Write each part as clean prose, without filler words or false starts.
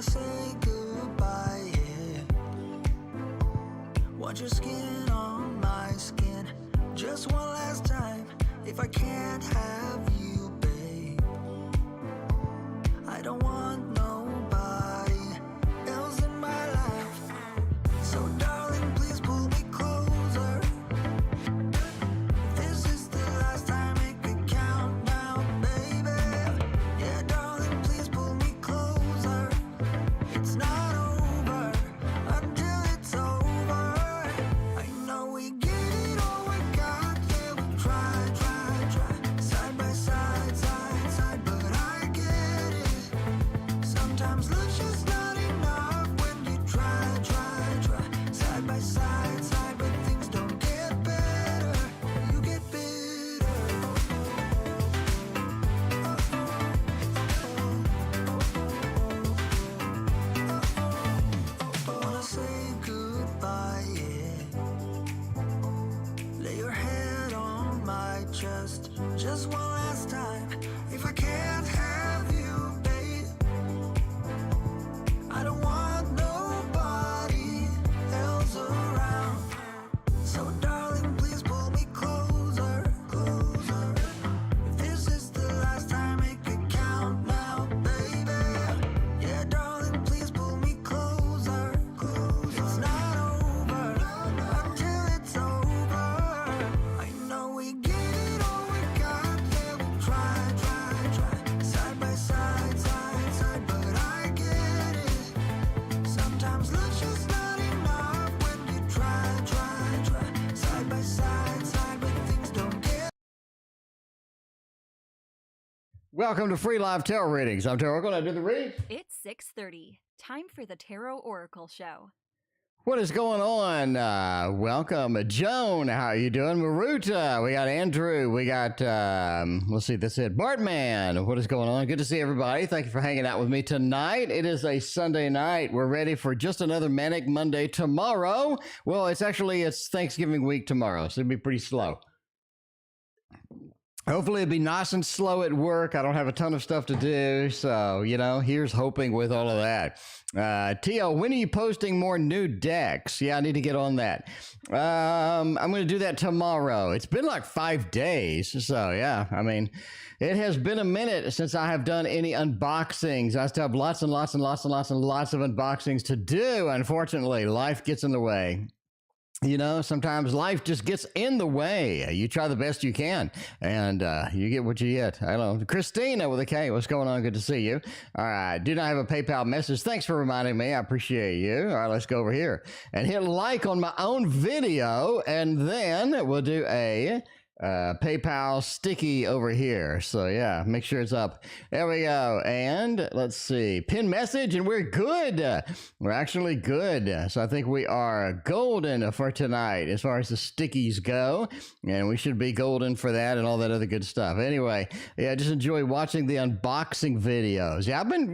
wanna say goodbye, yeah. Want your skin on my skin, just one last time. If I can't have you, babe, I don't want nobody else in my life. So darling, please pull me closer. This is the last time, make it count now, baby. Yeah, darling, please pull me closer. It's not over until it's over. I know we get it all we got, yeah, we try, side by side, but I get it. Sometimes love's just not enough when you try, side by side, but things don't get better, you get bitter. Wanna say goodbye, yeah. Lay your head on my chest, just one last time. If I can't have you, babe, I don't want nobody else around. So darling, please pull me closer. If this is the last time, make it count now, baby. Yeah, darling, please pull me closer. It's not over until it's over. I know we get it all we got, yeah, we try, side by side, but I get it. Sometimes love's just not enough when you try, side by side, but things don't get. Welcome to Free Live Tarot Readings. I'm TarotOracle. I do the readings. It's 6:30. Time for the TarotOracle show. What is going on? Welcome, Joan. How are you doing? Maruta. We got Andrew. We got, let's see, that's it. Bartman. What is going on? Good to see everybody. Thank you for hanging out with me tonight. It is a Sunday night. We're ready for just another Manic Monday tomorrow. Well, it's Thanksgiving week tomorrow, so it'll be pretty slow. Hopefully it'll be nice and slow at work. I don't have a ton of stuff to do. So, you know, here's hoping with all of that. Tio, when are you posting more new decks? Yeah, I need to get on that. I'm going to do that tomorrow. It's been like 5 days. So, yeah, I mean, it has been a minute since I have done any unboxings. I still have lots and lots of unboxings to do. Unfortunately, life gets in the way. You know, sometimes life just gets in the way. You try the best you can, and you get what you get. I don't know. Christina with a K, what's going on? Good to see you. All right, do not have a PayPal message. Thanks for reminding me. I appreciate you. All right, let's go over here and hit like on my own video, and then we'll do a PayPal sticky over here. So yeah, make sure it's up. There we go. And let's see, pin message, and we're good. We're actually good. So I think we are golden for tonight as far as the stickies go, and we should be golden for that and all that other good stuff. Anyway, yeah, just enjoy watching the unboxing videos. Yeah, I've been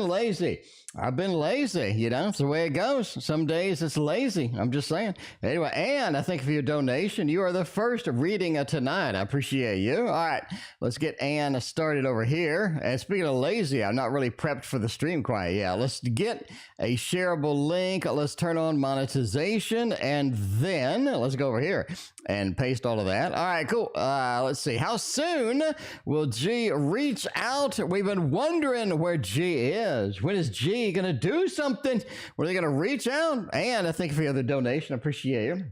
lazy. You know, it's the way it goes. Some days it's lazy. I'm just saying. Anyway, and I thank you for your donation. You are the first reading of tonight. I appreciate you. All right, let's get Ann started over here. And speaking of lazy, I'm not really prepped for the stream quite yet. Let's get a shareable link. Let's turn on monetization, and then let's go over here and paste all of that. All right, cool. Let's see. How soon will G reach out? We've been wondering where G is. When is G going to do something? Were they going to reach out? And I thank you for your other donation. I appreciate you.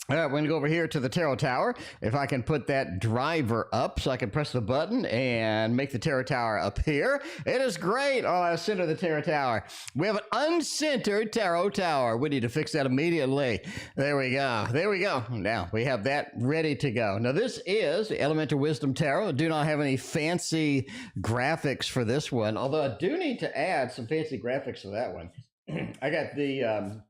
All right, we're going to go over here to the Tarot Tower. If I can put that driver up so I can press the button and make the Tarot Tower appear. It is great. Oh, I center the Tarot Tower. We have an uncentered Tarot Tower. We need to fix that immediately. There we go. There we go. Now, we have that ready to go. Now, this is the Elemental Wisdom Tarot. I do not have any fancy graphics for this one, although I do need to add some fancy graphics for that one. I got the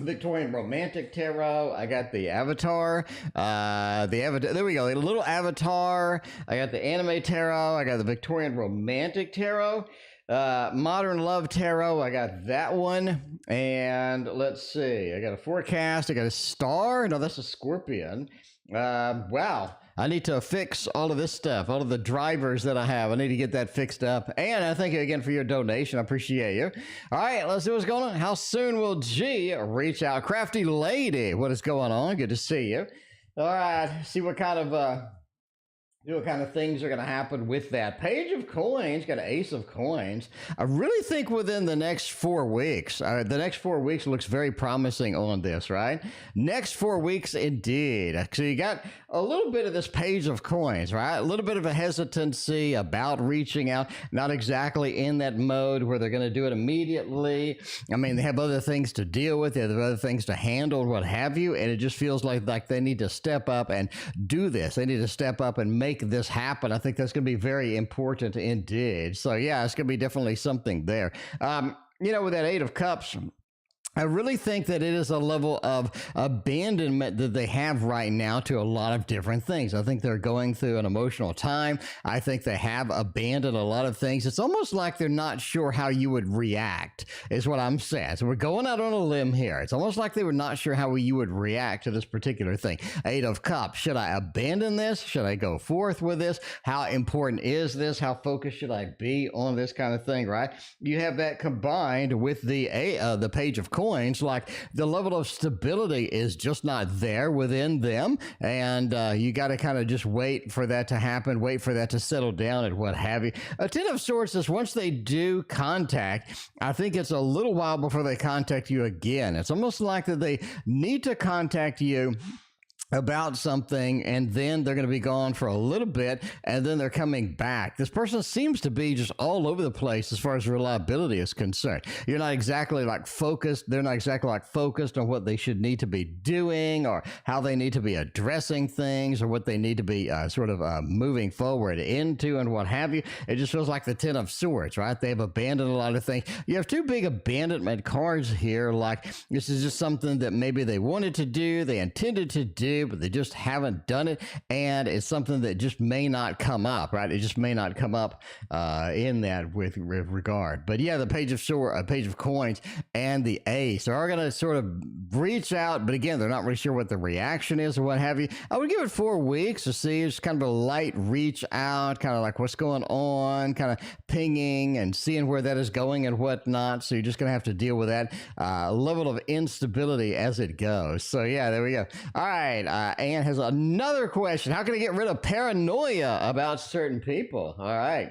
Victorian Romantic Tarot. I got the Avatar. There we go. A little Avatar. I got the Anime Tarot. I got the Victorian Romantic Tarot. Modern Love Tarot. I got that one. And let's see. I got a forecast. I got a star. No, that's a scorpion. Wow. I need to fix all of this stuff, all of the drivers that I have. I need to get that fixed up. And I thank you again for your donation. I appreciate you. All right, let's see what's going on. How soon will G reach out? CraftyLady, what is going on? Good to see you. All right, see what kind of things are going to happen with that. Page of coins, got an ace of coins. I really think within the next 4 weeks, the next 4 weeks looks very promising on this, right? Next 4 weeks, indeed. So you got a little bit of this page of coins, right? A little bit of a hesitancy about reaching out, not exactly in that mode where they're going to do it immediately. I mean, they have other things to deal with, they have other things to handle, what have you, and it just feels like they need to step up and do this. They need to step up and make this happen. I think that's going to be very important indeed. So yeah, it's going to be definitely something there. You know, with that Eight of Cups, I really think that it is a level of abandonment that they have right now to a lot of different things. I think they're going through an emotional time. I think they have abandoned a lot of things. It's almost like they're not sure how you would react, is what I'm saying. So we're going out on a limb here. It's almost like they were not sure how you would react to this particular thing. Eight of Cups. Should I abandon this? Should I go forth with this? How important is this? How focused should I be on this kind of thing, right? You have that combined with the Page of Coins. Like the level of stability is just not there within them, and you got to kind of just wait for that to happen, wait for that to settle down and what have you. A Ten of Swords is once they do contact, I think it's a little while before they contact you again. It's almost like that they need to contact you about something, and then they're going to be gone for a little bit, and then they're coming back. This person seems to be just all over the place as far as reliability is concerned. You're not exactly like focused. They're not exactly like focused on what they should need to be doing or how they need to be addressing things or what they need to be moving forward into and what have you. It just feels like the Ten of Swords, right? They've abandoned a lot of things. You have two big abandonment cards here. Like this is just something that maybe they wanted to do, they intended to do, but they just haven't done it, and it's something that just may not come up, right? It just may not come up in that with regard. But yeah, the Page of Coins and the Ace are going to sort of reach out, but again, they're not really sure what the reaction is or what have you. I would give it 4 weeks to see. It's kind of a light reach out, kind of like what's going on, kind of pinging and seeing where that is going and whatnot. So you're just going to have to deal with that level of instability as it goes. So yeah, there we go. All right. Anne has another question. How can I get rid of paranoia about certain people? All right.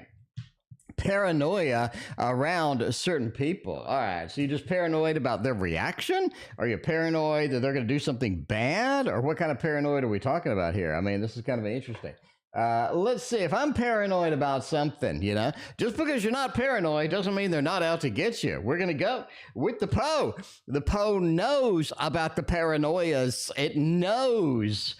Paranoia around certain people. All right. So you're just paranoid about their reaction? Are you paranoid that they're going to do something bad? Or what kind of paranoid are we talking about here? I mean, this is kind of interesting. Let's see. If I'm paranoid about something, you know, just because you're not paranoid doesn't mean they're not out to get you. We're going to go with the Poe. The Poe knows about the paranoias. It knows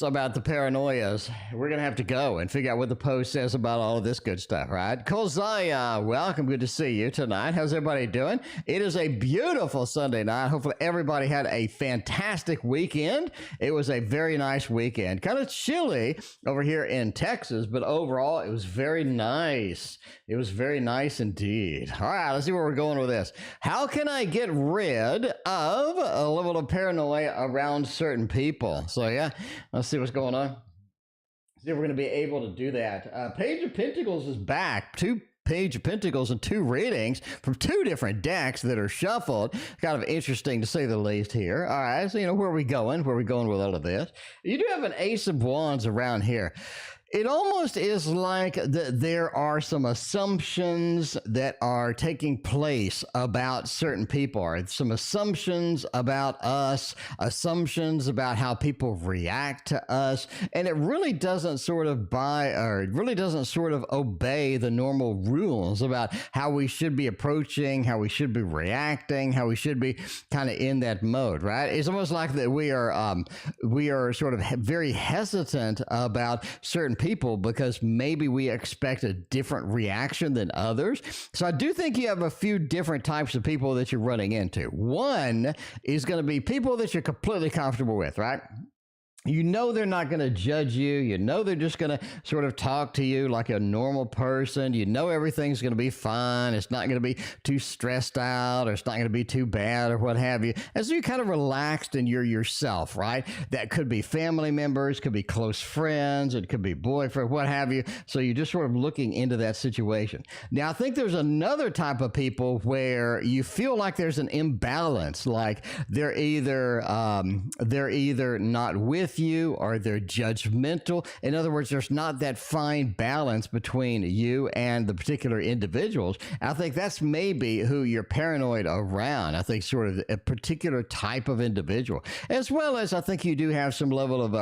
about the paranoias. We're going to have to go and figure out what the Poe says about all of this good stuff, right? Kulziya, welcome. Good to see you tonight. How's everybody doing? It is a beautiful Sunday night. Hopefully everybody had a fantastic weekend. It was a very nice weekend. Kind of chilly over here in Texas, but overall it was very nice. It was very nice indeed. All right, let's see where we're going with this. How can I get rid of a level of paranoia around certain people? So yeah, let's see what's going on. See if we're going to be able to do that. Page of Pentacles is back. Two Page of Pentacles and two readings from two different decks that are shuffled. Kind of interesting to say the least here. All right, so you know where are we going? Where are we going with all of this? You do have an Ace of Wands around here. It almost is like there are some assumptions that are taking place about certain people, or some assumptions about us, assumptions about how people react to us, and it really doesn't sort of obey the normal rules about how we should be approaching, how we should be reacting, how we should be kind of in that mode, right? It's almost like that we are sort of very hesitant about certain people because maybe we expect a different reaction than others. So I do think you have a few different types of people that you're running into. One is going to be people that you're completely comfortable with, right? You know they're not going to judge you. You know they're just going to sort of talk to you like a normal person. You know everything's going to be fine. It's not going to be too stressed out, or it's not going to be too bad, or what have you. And so you're kind of relaxed and you're yourself, right? That could be family members, could be close friends, it could be boyfriend, what have you. So you're just sort of looking into that situation. Now, I think there's another type of people where you feel like there's an imbalance, like they're either not with you, or they're judgmental. In other words, there's not that fine balance between you and the particular individuals. I think that's maybe who you're paranoid around. I think sort of a particular type of individual, as well as I think you do have some level of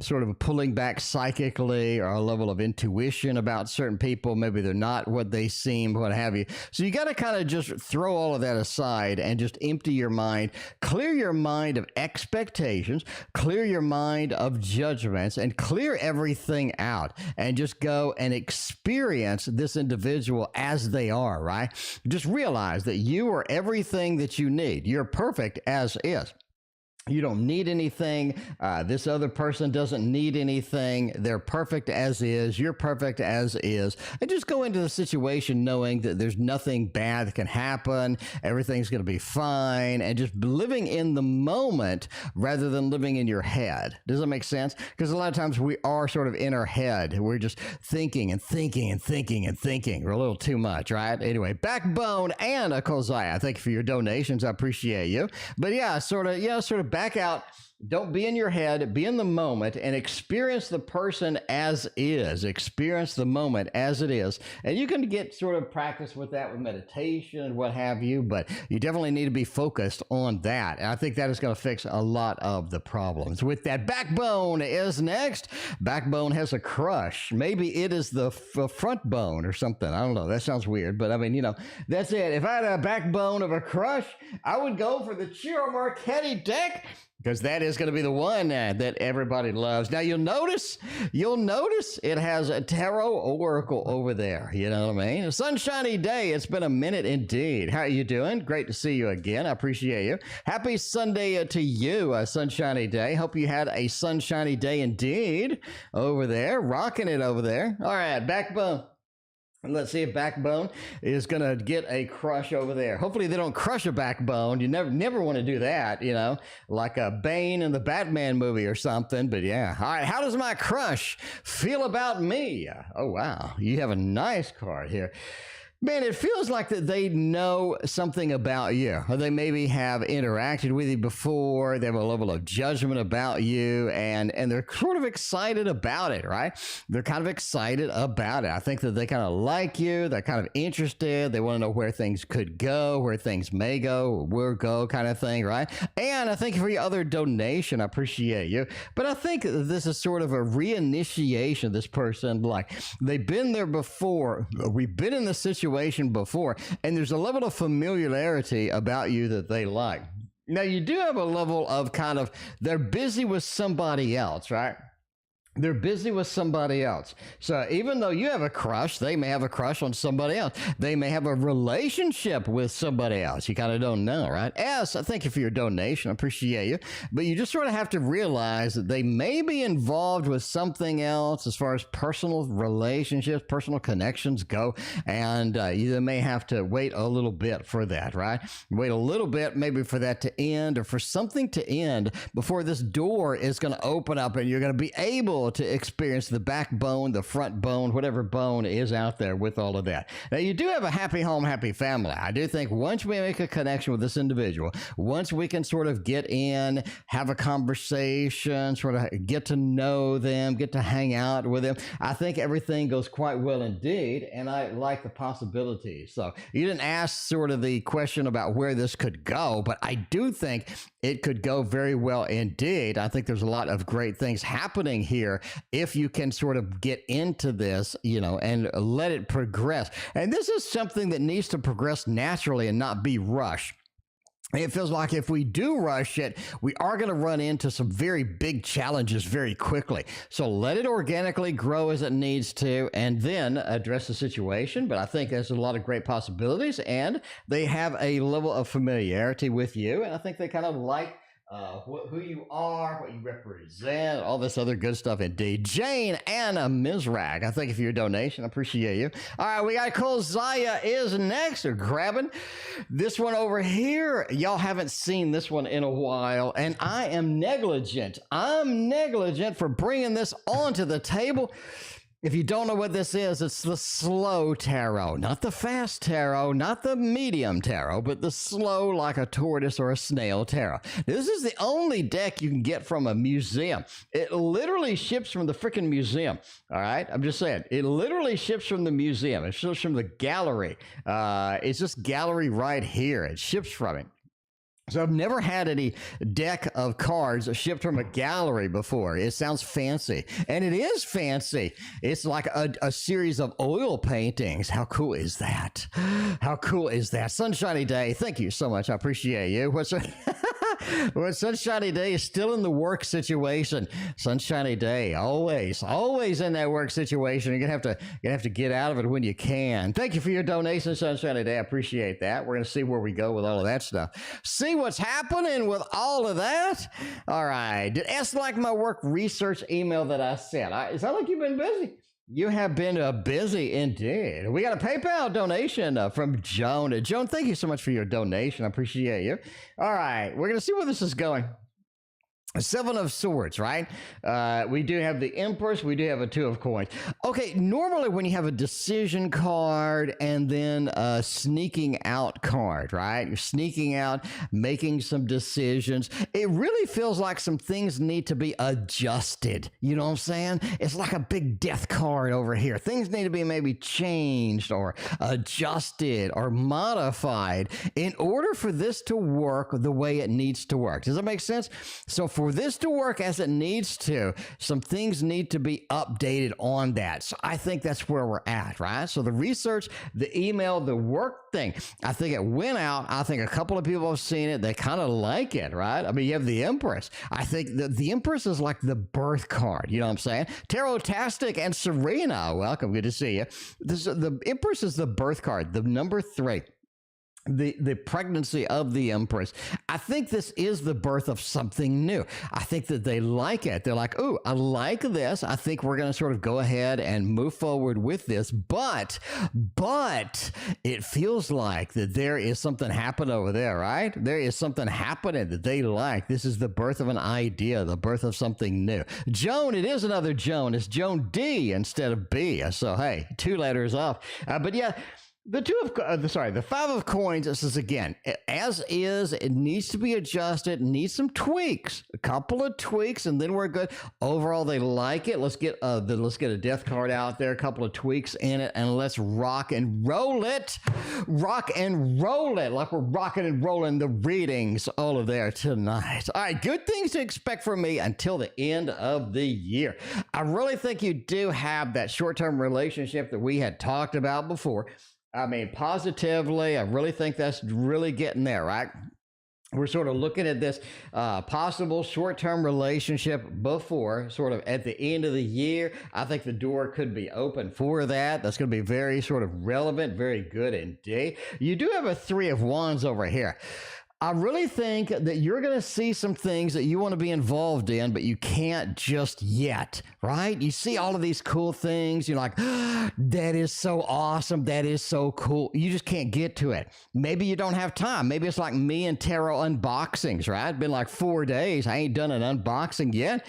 sort of a pulling back psychically, or a level of intuition about certain people. Maybe they're not what they seem, what have you. So you got to kind of just throw all of that aside and just empty your mind, clear your mind of expectations, clear your mind of judgments, and clear everything out, and just go and experience this individual as they are, right? Just realize that you are everything that you need. You're perfect as is. You don't need anything. This other person doesn't need anything. They're perfect as is. You're perfect as is. And just go into the situation knowing that there's nothing bad that can happen. Everything's going to be fine. And just living in the moment rather than living in your head. Does that make sense? Because a lot of times we are sort of in our head. We're just thinking and thinking and thinking and thinking. We're a little too much, right? Anyway, Backbone and Kulziya, thank you for your donations. I appreciate you. But yeah, sort of back out. Don't be in your head, be in the moment, and experience the person as is. Experience the moment as it is. And you can get sort of practice with that with meditation and what have you, but you definitely need to be focused on that. And I think that is going to fix a lot of the problems. With that, Backbone is next. Backbone has a crush. Maybe it is the front bone or something. I don't know. That sounds weird, but I mean, you know, that's it. If I had a backbone of a crush, I would go for the Chiro Marchetti deck, because that is going to be the one that everybody loves. Now, you'll notice it has a TarotOracle over there. You know what I mean? A sunshiny day. It's been a minute indeed. How are you doing? Great to see you again. I appreciate you. Happy Sunday to you, a sunshiny day. Hope you had a sunshiny day indeed over there. Rocking it over there. All right, Backbone. Let's see if Backbone is going to get a crush over there. Hopefully they don't crush a backbone. You never want to do that, you know, like a Bane in the Batman movie or something. But yeah. All right. How does my crush feel about me? Oh, wow. You have a nice card here. Man, it feels like that they know something about you, or they maybe have interacted with you before. They have a level of judgment about you, and they're sort of excited about it, right? They're kind of excited about it. I think that they kind of like you. They're kind of interested. They want to know where things could go, where things may go, will go, kind of thing, right? And I thank you for your other donation. I appreciate you. But I think this is sort of a reinitiation of this person. Like, they've been there before. We've been in this situation before, and there's a level of familiarity about you that they like. Now, you do have a level of kind of, they're busy with somebody else, right? They're busy with somebody else. So even though you have a crush, they may have a crush on somebody else. They may have a relationship with somebody else. You kind of don't know, right? S, I thank you for your donation. I appreciate you. But you just sort of have to realize that they may be involved with something else as far as personal relationships, personal connections go. And you may have to wait a little bit for that, right? Wait a little bit maybe for that to end, or for something to end before this door is going to open up and you're going to be able to experience the backbone, the front bone, whatever bone is out there with all of that. Now, you do have a happy home, happy family. I do think once we make a connection with this individual, once we can sort of get in, have a conversation, sort of get to know them, get to hang out with them, I think everything goes quite well indeed, and I like the possibilities. So you didn't ask sort of the question about where this could go, but I do think it could go very well indeed. I think there's a lot of great things happening here if you can sort of get into this, you know, and let it progress. And this is something that needs to progress naturally and not be rushed. It feels like if we do rush it, we are going to run into some very big challenges very quickly. So let it organically grow as it needs to, and then address the situation. But I think there's a lot of great possibilities, and they have a level of familiarity with you, and I think they kind of like who you are, what you represent, all this other good stuff indeed. Jane Anna Misrak, I thank you for your donation. I appreciate you. All right, we got Kulziya is next. They're grabbing this one over here. Y'all haven't seen this one in a while, and I am negligent. I'm negligent for bringing this onto the table. If you don't know what this is, it's the slow tarot, not the fast tarot, not the medium tarot, but the slow like a tortoise or a snail tarot. This is the only deck you can get from a museum. It literally ships from the freaking museum. All right. I'm just saying it literally ships from the museum. It ships from the gallery. It's just gallery right here. It ships from it. So I've never had any deck of cards shipped from a gallery before. It sounds fancy, and it is fancy. It's like a series of oil paintings. How cool is that? How cool is that? Sunshiny Day, thank you so much. I appreciate you. Well, Sunshiny Day is still in the work situation. Sunshiny Day, always in that work situation. You're gonna have to get out of it when you can. Thank you for your donation, Sunshiny Day. I appreciate that. We're gonna see where we go with all of that stuff. See what's happening with all of that. All right. Did S like my work research email that I sent? It sounds like you've been busy. You have been busy indeed. We got a PayPal donation from Joan. Joan, thank you so much for your donation. I appreciate you. All right, we're going to see where this is going. Seven of Swords, right? We do have the Empress. We do have a Two of Coins. Okay, normally when you have a decision card and then a sneaking out card, right? You're sneaking out, making some decisions. It really feels like some things need to be adjusted. You know what I'm saying? It's like a big death card over here. Things need to be maybe changed or adjusted or modified in order for this to work the way it needs to work. Does that make sense? So for this to work as it needs to, some things need to be updated on that. So I think that's where we're at, right? So the research, the email, the work thing, I think it went out. I think a couple of people have seen it. They kind of like it, right? I mean, you have the Empress. I think the Empress is like the birth card. You know what I'm saying? Tarotastic and Syrena, welcome. Good to see you. The Empress is the birth card, the number 3. The pregnancy of the Empress. I think this is the birth of something new. I think that they like it. They're like, oh, I like this. I think we're going to sort of go ahead and move forward with this. But it feels like that there is something happening over there, right? There is something happening that they like. This is the birth of an idea, the birth of something new. Joan, it is another Joan. It's Joan D instead of B. So, hey, 2 letters off. But yeah, the 5 of coins, this is again, as is, it needs to be adjusted, needs some tweaks, a couple of tweaks, and then we're good. Overall, they like it. Let's get a death card out there, a couple of tweaks in it, and let's rock and roll it. Rock and roll it like we're rocking and rolling the readings all of there tonight. All right, good things to expect from me until the end of the year. I really think you do have that short-term relationship that we had talked about before. I mean, positively, I really think that's really getting there, right? We're sort of looking at this possible short-term relationship before, sort of at the end of the year. I think the door could be open for that. That's going to be very sort of relevant, very good indeed. You do have a 3 of Wands over here. I really think that you're going to see some things that you want to be involved in, but you can't just yet, right? You see all of these cool things. You're like, that is so awesome. That is so cool. You just can't get to it. Maybe you don't have time. Maybe it's like me and tarot unboxings, right? It's been like 4 days. I ain't done an unboxing yet.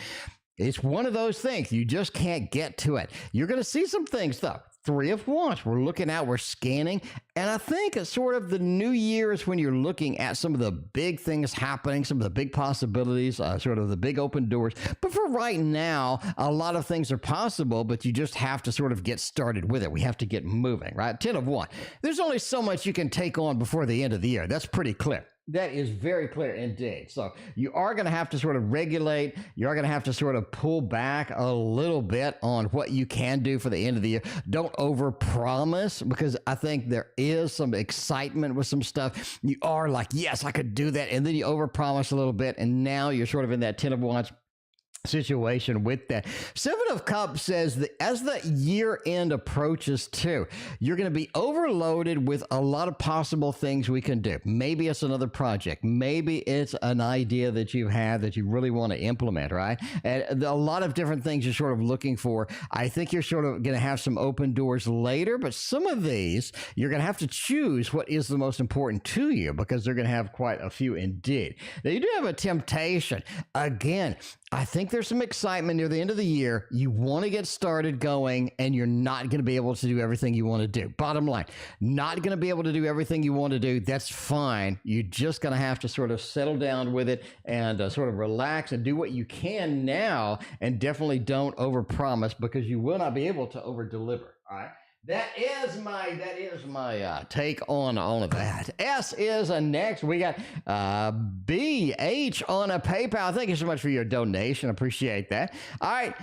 It's one of those things. You just can't get to it. You're going to see some things, though. 3 of Wands. We're looking out, we're scanning. And I think it's sort of the new year is when you're looking at some of the big things happening, some of the big possibilities, sort of the big open doors. But for right now, a lot of things are possible, but you just have to sort of get started with it. We have to get moving, right? 10 of Wands. There's only so much you can take on before the end of the year. That's pretty clear. That is very clear indeed. So you are going to have to sort of regulate. You are going to have to sort of pull back a little bit on what you can do for the end of the year. Don't overpromise, because I think there is some excitement with some stuff. You are like, yes, I could do that. And then you overpromise a little bit. And now you're sort of in that 10 of Wands situation with that. Seven of Cups says that as the year end approaches too, you're going to be overloaded with a lot of possible things we can do. Maybe it's another project. Maybe it's an idea that you've had that you really want to implement, right? And a lot of different things you're sort of looking for. I think you're sort of going to have some open doors later, but some of these you're going to have to choose what is the most important to you, because they're going to have quite a few indeed. Now, you do have a temptation. Again, I think there's some excitement near the end of the year. You want to get started going, and you're not going to be able to do everything you want to do. Bottom line, not going to be able to do everything you want to do. That's fine. You're just going to have to sort of settle down with it and sort of relax and do what you can now, and definitely don't overpromise, because you will not be able to overdeliver. All right. That is my take on all of that. S is next. We got BH on a PayPal. Thank you so much for your donation. Appreciate that. All right.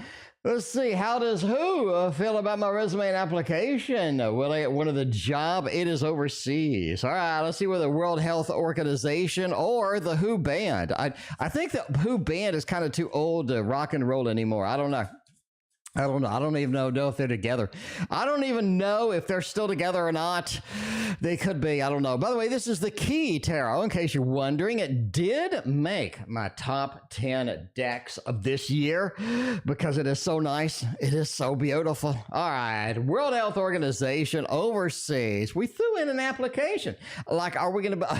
Let's see. How does who feel about my resume and application? Will I get one of the job? It is overseas. All right. Let's see whether the World Health Organization or the WHO band. I think the WHO band is kind of too old to rock and roll anymore. I don't know. I don't even know if they're together. I don't even know if they're still together or not. They could be. I don't know. By the way, this is the Key Tarot, in case you're wondering. It did make my top 10 decks of this year because it is so nice. It is so beautiful. All right. World Health Organization overseas. We threw in an application. Like, are we going to be...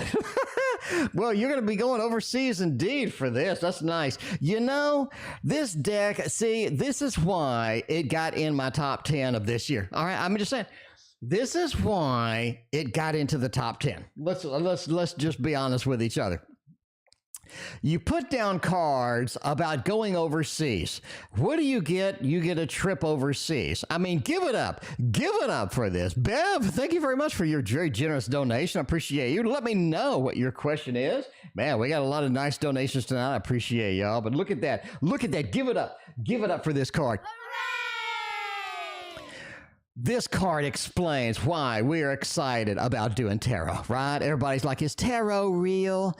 Well, you're going to be going overseas indeed for this. That's nice. You know, this deck, see, this is why it got in my top 10 of this year. All right, I'm just saying, this is why it got into the top 10. Let's just be honest with each other. You put down cards about going overseas. What do you get? You get a trip overseas. I mean, give it up. Give it up for this. Bev, thank you very much for your very generous donation. I appreciate you. Let me know what your question is. Man, we got a lot of nice donations tonight. I appreciate y'all. But look at that. Look at that. Give it up. Give it up for this card. This card explains why we're excited about doing tarot, right? Everybody's like, is tarot real?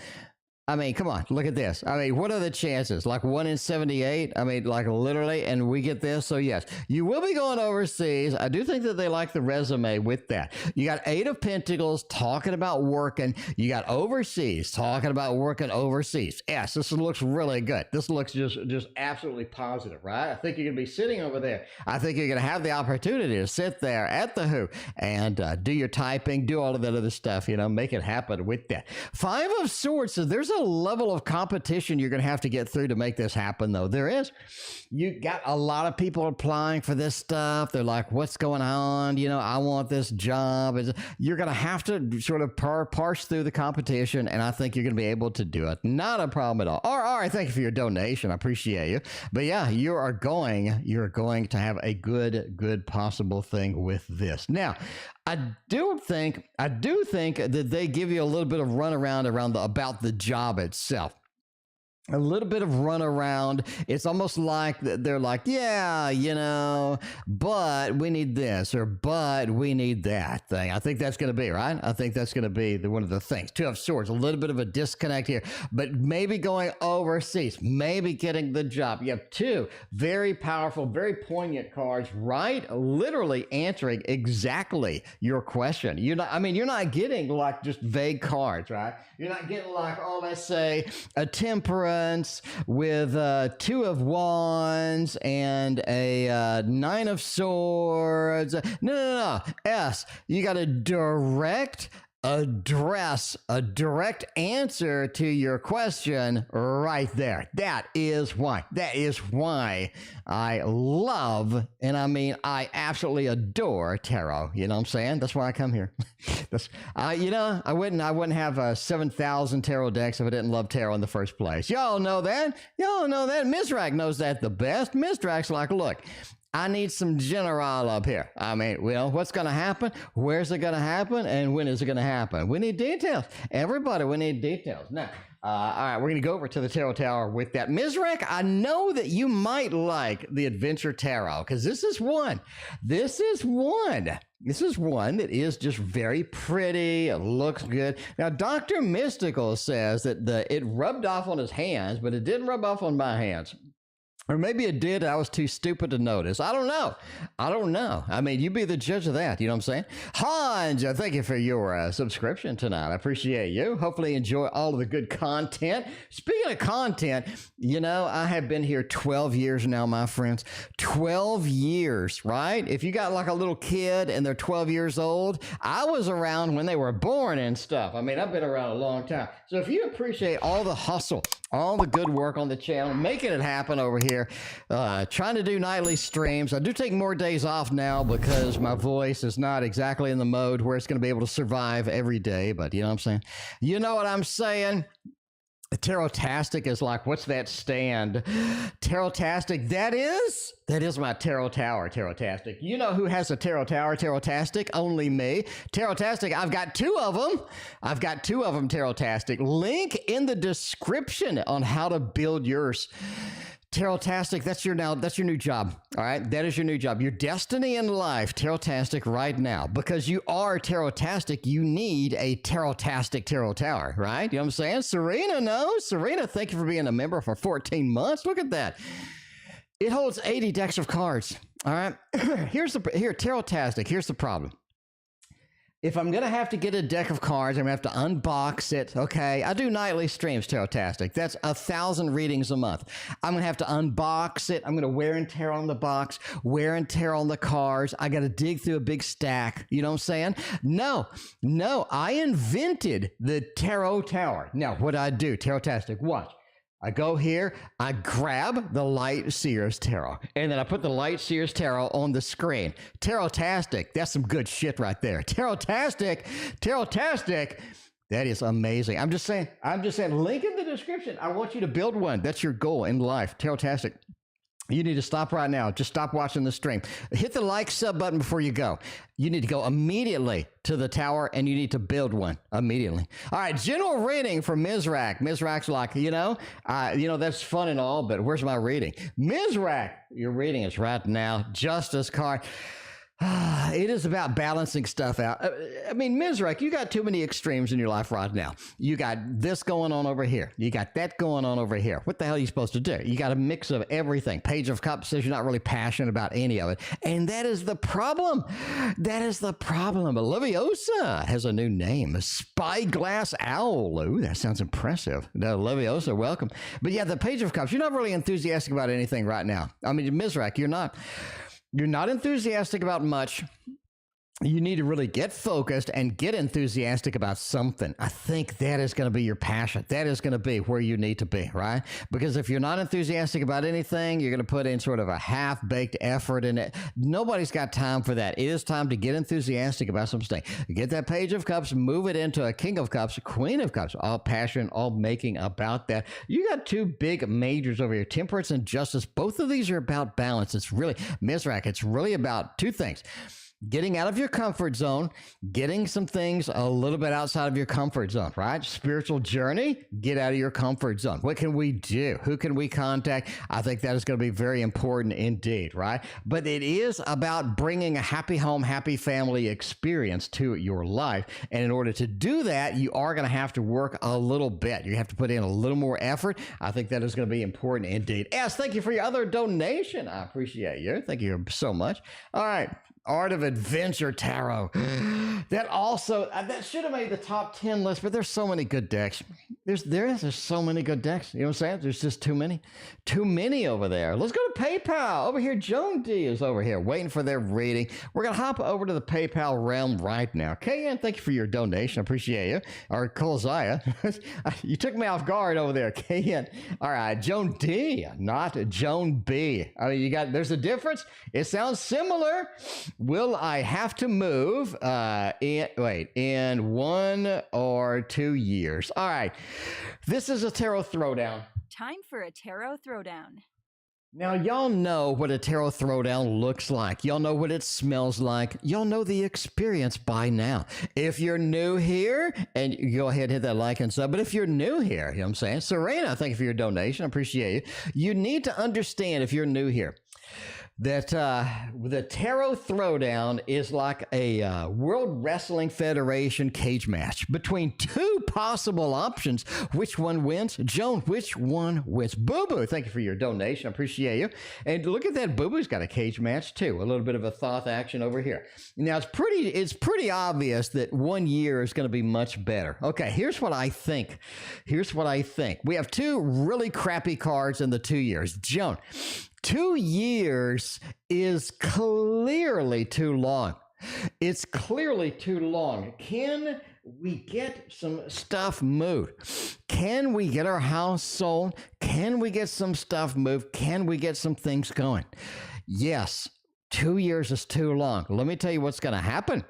I mean, come on, look at this. I mean, what are the chances? Like 1 in 78? I mean, like literally, and we get this. So yes, you will be going overseas. I do think that they like the resume with that. You got 8 of Pentacles talking about working. You got overseas talking about working overseas. Yes, this looks really good. This looks just absolutely positive, right? I think you're going to be sitting over there. I think you're going to have the opportunity to sit there at the WHO and do your typing, do all of that other stuff, you know, make it happen with that. 5 of Swords, so there's a level of competition you're going to have to get through to make this happen, though. There is. You got a lot of people applying for this stuff. They're like, what's going on? You know, I want this job. You're going to have to sort of parse through the competition, and I think you're going to be able to do it. Not a problem at all. All right, thank you for your donation. I appreciate you. But yeah, you're going to have a good possible thing with this. Now, I do think that they give you a little bit of runaround about the job itself. A little bit of runaround. It's almost like they're like, yeah, you know, but we need this, or but we need that thing. I think that's going to be, right? I think that's going to be one of the things. 2 of Swords, a little bit of a disconnect here, but maybe going overseas, maybe getting the job. You have 2 very powerful, very poignant cards, right? Literally answering exactly your question. You're not getting like just vague cards, right? You're not getting like, oh, let's say a Temperance with 2 of Wands and a 9 of Swords. No. S, you got a direct answer to your question right there. That is why I love, and I mean, I absolutely adore tarot. You know what I'm saying? That's why I come here. You know, I wouldn't have 7,000 tarot decks if I didn't love tarot in the first place. Y'all know that. Misrak knows that the best. Misrak's like, look, I need some general up here. I mean, well, what's going to happen? Where's it going to happen? And when is it going to happen? We need details. Everybody, we need details. Now, all right, we're going to go over to the Tarot Tower with that. Misrak, I know that you might like the Adventure Tarot, because this is one that is just very pretty. It looks good. Now, Dr. Mystical says that it rubbed off on his hands, but it didn't rub off on my hands. Or maybe it did. I was too stupid to notice. I don't know. I don't know. I mean, you be the judge of that. You know what I'm saying? Hans, thank you for your subscription tonight. I appreciate you. Hopefully you enjoy all of the good content. Speaking of content, you know, I have been here 12 years now, my friends. 12 years, right? If you got like a little kid and they're 12 years old, I was around when they were born and stuff. I mean, I've been around a long time. So if you appreciate all the hustle, all the good work on the channel, making it happen over here, trying to do nightly streams. I do take more days off now because my voice is not exactly in the mode where it's going to be able to survive every day, but you know what I'm saying? You know what I'm saying? Tarotastic is like, what's that stand? Tarotastic, that is my tarot tower, Tarotastic. You know who has a tarot tower, Tarotastic? Only me. Tarotastic, I've got two of them. Tarotastic. Link in the description on how to build yours. Tarotastic, that's your new job. All right, that is your new job. Your destiny in life, Tarotastic, right now. Because you are Tarotastic, you need a Tarotastic tarot tower, right? You know what I'm saying? Syrena, thank you for being a member for 14 months. Look at that. It holds 80 decks of cards. All right, Tarotastic. Here's the problem. If I'm going to have to get a deck of cards, I'm going to have to unbox it, okay? I do nightly streams, Tarotastic. That's 1,000 readings a month. I'm going to have to unbox it. I'm going to wear and tear on the box, wear and tear on the cards. I got to dig through a big stack. You know what I'm saying? No, I invented the Tarot Tower. Now, what I do, Tarotastic, watch. I go here, I grab the Light Seers Tarot, and then I put the Light Seers Tarot on the screen. Tarotastic, that's some good shit right there. Tarotastic, that is amazing. I'm just saying, link in the description. I want you to build one. That's your goal in life. Tarotastic. You need to stop right now. Just stop watching the stream. Hit the like sub button before you go. You need to go immediately to the tower and you need to build one immediately. All right, general reading for Misrak. Misrak's like, that's fun and all, but where's my reading? Misrak, your reading is right now. Justice card. It is about balancing stuff out. I mean, Misrak, you got too many extremes in your life right now. You got this going on over here. You got that going on over here. What the hell are you supposed to do? You got a mix of everything. Page of Cups says you're not really passionate about any of it. And that is the problem. Leviosa has a new name. Spyglass Owl. Ooh, that sounds impressive. No, Leviosa, welcome. But yeah, the Page of Cups, you're not really enthusiastic about anything right now. I mean, Misrak, you're not enthusiastic about much. You need to really get focused and get enthusiastic about something. I think that is going to be your passion. That is going to be where you need to be, right? Because if you're not enthusiastic about anything, you're going to put in sort of a half-baked effort in it. Nobody's got time for that. It is time to get enthusiastic about something. Get that Page of Cups, move it into a King of Cups, Queen of Cups, all passion, all making about that. You got two big majors over here, Temperance and Justice. Both of these are about balance. It's really, Misrak, it's really about two things. Getting out of your comfort zone, getting some things a little bit outside of your comfort zone, right? Spiritual journey, get out of your comfort zone. What can we do? Who can we contact? I think that is going to be very important indeed, right? But it is about bringing a happy home, happy family experience to your life. And in order to do that, you are going to have to work a little bit. You have to put in a little more effort. I think that is going to be important indeed. S, thank you for your other donation. I appreciate you. Thank you so much. All right. Art of Adventure Tarot. That also, that should have made the top 10 list, but there's so many good decks. There's so many good decks. You know what I'm saying? There's just too many over there. Let's go to PayPal. Over here, Joan D is over here waiting for their reading. We're going to hop over to the PayPal realm right now. KN, thank you for your donation. I appreciate you. Or Kulziya. You took me off guard over there, KN. All right, Joan D, not Joan B. I mean, there's a difference. It sounds similar. Will I have to move in 1 or 2 years? All right. This is a tarot throwdown. Time for a tarot throwdown. Now, y'all know what a tarot throwdown looks like. Y'all know what it smells like. Y'all know the experience by now. If you're new here, and you go ahead and hit that like and sub, but if you're new here, you know what I'm saying? Syrena, thank you for your donation. I appreciate you. You need to understand if you're new here. that the Tarot Throwdown is like a World Wrestling Federation cage match between two possible options. Which one wins? Joan, which one wins? BooBoo, thank you for your donation. I appreciate you. And look at that. BooBoo's got a cage match too. A little bit of a Thoth action over here. Now, it's pretty obvious that 1 year is going to be much better. Okay, here's what I think. We have two really crappy cards in the 2 years. Joan, 2 years is clearly too long. It's clearly too long. Can we get some stuff moved? Can we get our house sold? Can we get some stuff moved? Can we get some things going? Yes, 2 years is too long. Let me tell you what's going to happen.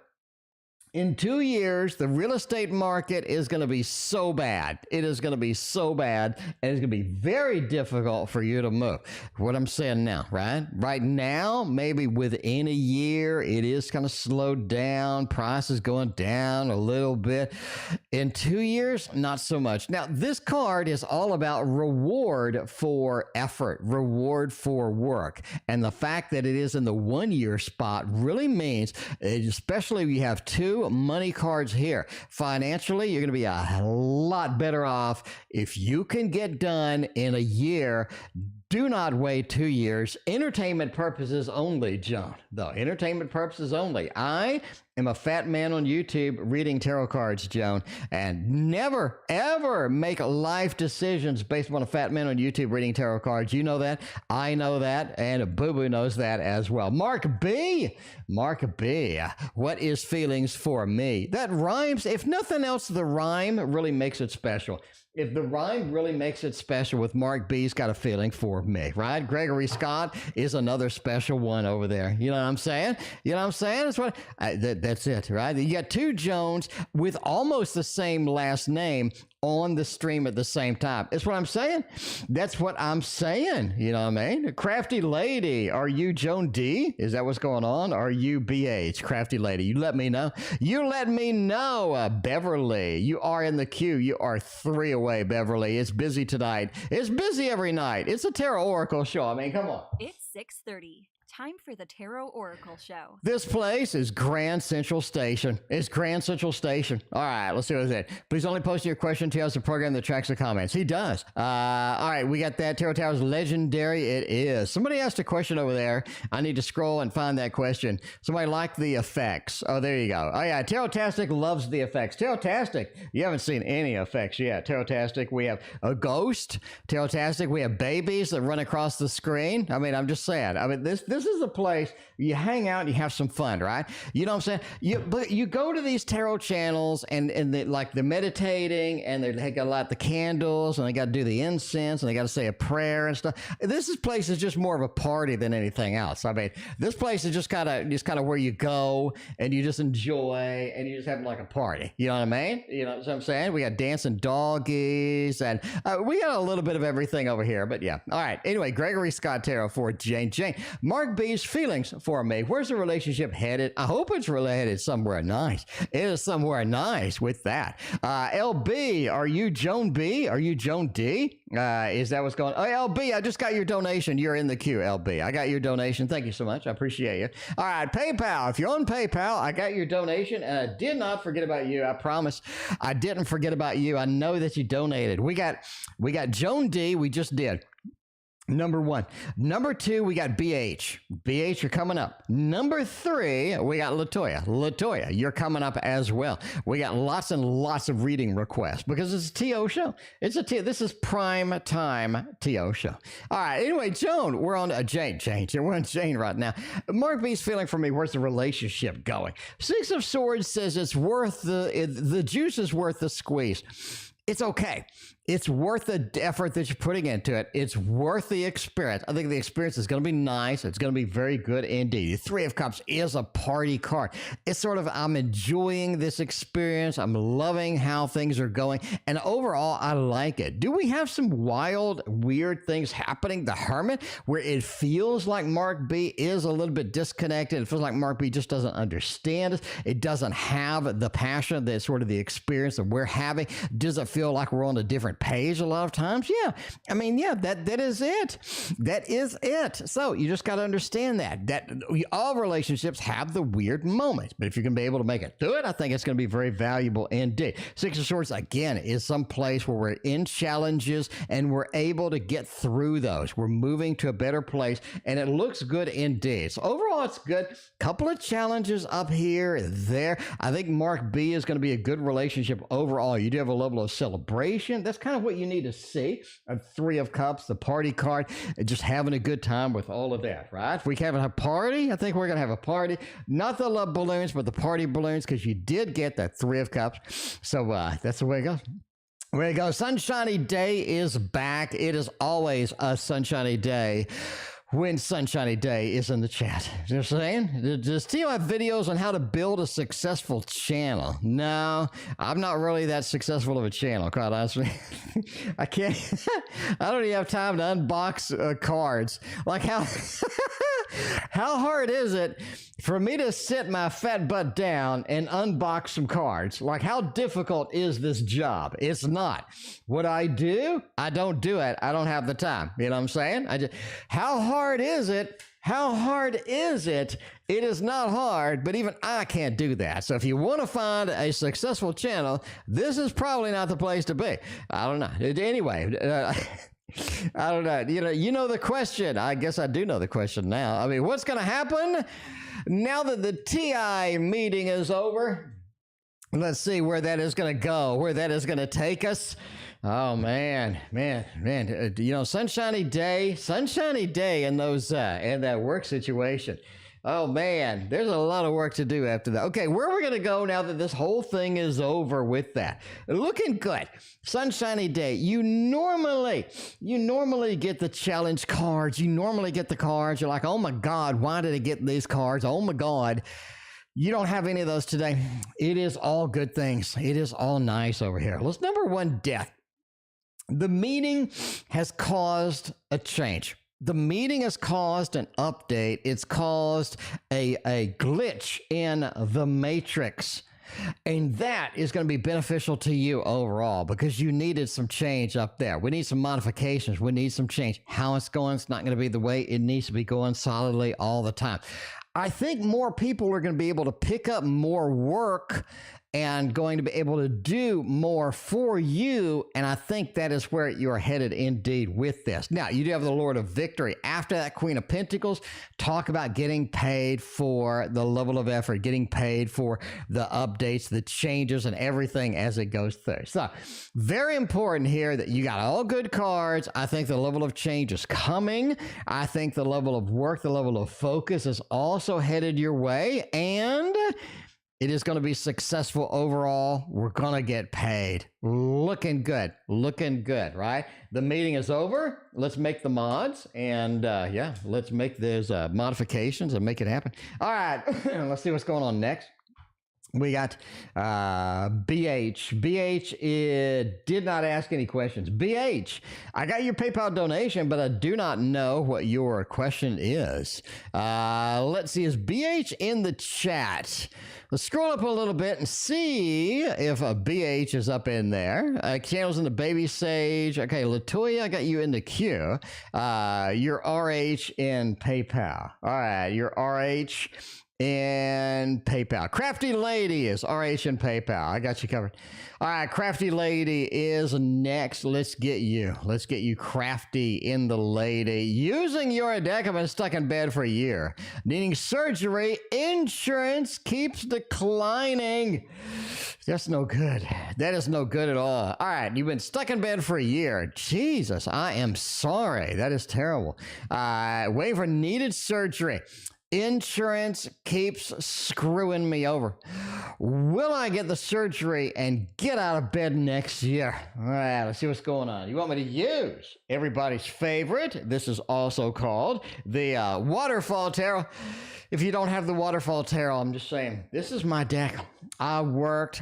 In 2 years, the real estate market is going to be so bad. It is going to be so bad, and it's going to be very difficult for you to move. What I'm saying now, right? Right now, maybe within a year, it is kind of slowed down. Prices going down a little bit. In 2 years, not so much. Now, this card is all about reward for effort, reward for work. And the fact that it is in the 1 year spot really means, especially if you have two money cards here. Financially, you're going to be a lot better off if you can get done in a year. Do not wait 2 years. Entertainment purposes only, John. Though entertainment purposes only. I am a fat man on YouTube reading tarot cards, Joan, and never, ever make life decisions based on a fat man on YouTube reading tarot cards. You know that. I know that. And BooBoo knows that as well. Marc B. What is feelings for me? That rhymes. If nothing else, the rhyme really makes it special. If the rhyme really makes it special with Marc B's got a feeling for me, right? Gregory Scott is another special one over there. You know what I'm saying? That's what that's it, right? You got two Jones with almost the same last name on the stream at the same time. That's what I'm saying. That's what I'm saying. You know what I mean? CraftyLady, are you Joan D? Is that what's going on? Are you BH? CraftyLady, you let me know. Beverly, you are in the queue. You are 3 away, Beverly. It's busy tonight. It's busy every night. It's a Tarot Oracle show. I mean, come on. It's 6:30. Time for the Tarot Oracle show. This place is Grand Central Station. It's Grand Central Station. All right, let's see what it is. Please only post your question to us the program that tracks the comments. He does. All right, we got that. Tarot Tower's legendary. It is. Somebody asked a question over there. I need to scroll and find that question. Somebody liked the effects. Oh, there you go. Oh, yeah. Tarot-tastic loves the effects. Tarot-tastic, you haven't seen any effects yet. Tarot-tastic, we have a ghost. Tarot-tastic, we have babies that run across the screen. I mean, I'm just saying. I mean, this is a place you hang out and you have some fun, right? You know what I'm saying? But you go to these tarot channels and they're meditating and they got to light the candles and they got to do the incense and they got to say a prayer and stuff. This place is just more of a party than anything else. I mean, this place is just kind of where you go and you just enjoy and you just have like a party. You know what I mean? You know what I'm saying? We got dancing doggies and we got a little bit of everything over here. But yeah. All right. Anyway, Gregory Scott Tarot for Jane. Marc B's feelings for me. Where's the relationship headed? I hope it's really headed somewhere nice. It is somewhere nice with that. LB, are you Joan B? Are you Joan D? Is that what's going on? Oh, LB, I just got your donation. You're in the queue, LB. I got your donation. Thank you so much. I appreciate you. All right, PayPal. If you're on PayPal, I got your donation, and I did not forget about you. I promise I didn't forget about you. I know that you donated. We got Joan D. We just did. Number 1. Number 2, we got BH. BH, you're coming up. Number 3, we got Latoya. Latoya, you're coming up as well. We got lots and lots of reading requests because it's a TO show. This is prime time TO show. All right. Anyway, Joan, we're on Jane. We're on Jane right now. Marc B's feeling for me. Where's the relationship going? 6 of Swords says it's worth the juice is worth the squeeze. It's okay. It's worth the effort that you're putting into it. It's worth the experience. I think the experience is going to be nice. It's going to be very good indeed. The 3 of Cups is a party card. It's sort of, I'm enjoying this experience. I'm loving how things are going. And overall, I like it. Do we have some wild, weird things happening? The Hermit, where it feels like Marc B is a little bit disconnected. It feels like Marc B just doesn't understand us. It doesn't have the passion, that sort of the experience that we're having. Does it feel like we're on a different different page a lot of times. Yeah. I mean, yeah, that is it. That is it. So you just got to understand that all relationships have the weird moments, but if you're going to be able to make it through it, I think it's going to be very valuable indeed. Six of Swords, again, is some place where we're in challenges and we're able to get through those. We're moving to a better place, and it looks good indeed. So overall, it's good. Couple of challenges up here, there. I think Marc B is going to be a good relationship overall. You do have a level of celebration. That's kind of what you need to see. A Three of Cups, the party card, just having a good time with all of that, right? If we have a party, I think we're going to have a party. Not the love balloons, but the party balloons, because you did get that Three of Cups. So that's the way it goes. There you go. Sunshiny Day is back. It is always a sunshiny day when Sunshiny Day is in the chat. You know what I'm saying? Does Tio have videos on how to build a successful channel? No, I'm not really that successful of a channel, quite honestly. I can't, I don't even have time to unbox cards. Like how, how hard is it for me to sit my fat butt down and unbox some cards? Like, how difficult is this job? It's not. What I do, I don't do it. I don't have the time. You know what I'm saying? How hard is it? How hard is it? It is not hard, but even I can't do that. So if you want to find a successful channel, this is probably not the place to be. I don't know. Anyway, I don't know. You know the question. I guess I do know the question now. I mean, what's going to happen now that the TI meeting is over? Let's see where that is going to go, where that is going to take us. Oh, man. Sunshiny day in those, in that work situation. Oh, man, there's a lot of work to do after that. Okay, where are we going to go now that this whole thing is over with that? Looking good. Sunshiny day. You normally get the challenge cards. You normally get the cards. You're like, oh, my God, why did I get these cards? Oh, my God. You don't have any of those today. It is all good things. It is all nice over here. Let's number one, death. The meeting has caused a change. The meeting has caused an update. It's caused a glitch in the matrix. And that is going to be beneficial to you overall because you needed some change up there. We need some modifications. We need some change. How it's going, it's not going to be the way it needs to be going solidly all the time. I think more people are going to be able to pick up more work and going to be able to do more for you. And I think that is where you're headed indeed with this. Now, you do have the Lord of Victory. After that, Queen of Pentacles, talk about getting paid for the level of effort, getting paid for the updates, the changes, and everything as it goes through. So, very important here that you got all good cards. I think the level of change is coming. I think the level of work, the level of focus is also headed your way. And it is going to be successful overall. We're going to get paid. Looking good, right? The meeting is over. Let's make the mods. And yeah, let's make those modifications and make it happen. All right, let's see what's going on next. We got BH. BH did not ask any questions. BH, I got your PayPal donation, but I do not know what your question is. Let's see, is BH in the chat? Let's scroll up a little bit and see if a BH is up in there. Candles in the baby sage. Okay, Latoya, I got you in the queue. Your RH in PayPal. All right, your RH in PayPal. CraftyLady is RH in PayPal. I got you covered. All right, CraftyLady is next. Let's get you Crafty in the lady. Using your deck, I've been stuck in bed for a year. Needing surgery. Insurance keeps declining. That's no good. That is no good at all. All right, you've been stuck in bed for a year. Jesus, I am sorry. That is terrible. Waiting for needed surgery. Insurance keeps screwing me over. Will I get the surgery and get out of bed next year? All right, let's see what's going on. You want me to use everybody's favorite? This is also called the Waterfall Tarot. If you don't have the Waterfall Tarot, I'm just saying, this is my deck. I worked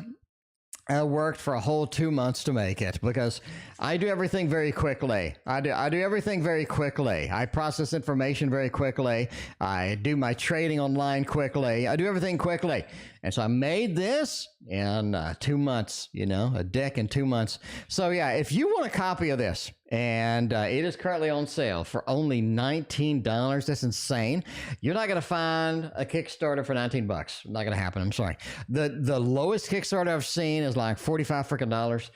I worked for a whole 2 months to make it because I do everything very quickly. I do everything very quickly. I process information very quickly. I do my trading online quickly. I do everything quickly. And so I made this in 2 months, you know, a deck in 2 months. So yeah, if you want a copy of this, and it is currently on sale for only $19. That's insane. You're not going to find a Kickstarter for 19 bucks. Not going to happen. I'm sorry. The lowest Kickstarter I've seen is like 45 freaking dollars.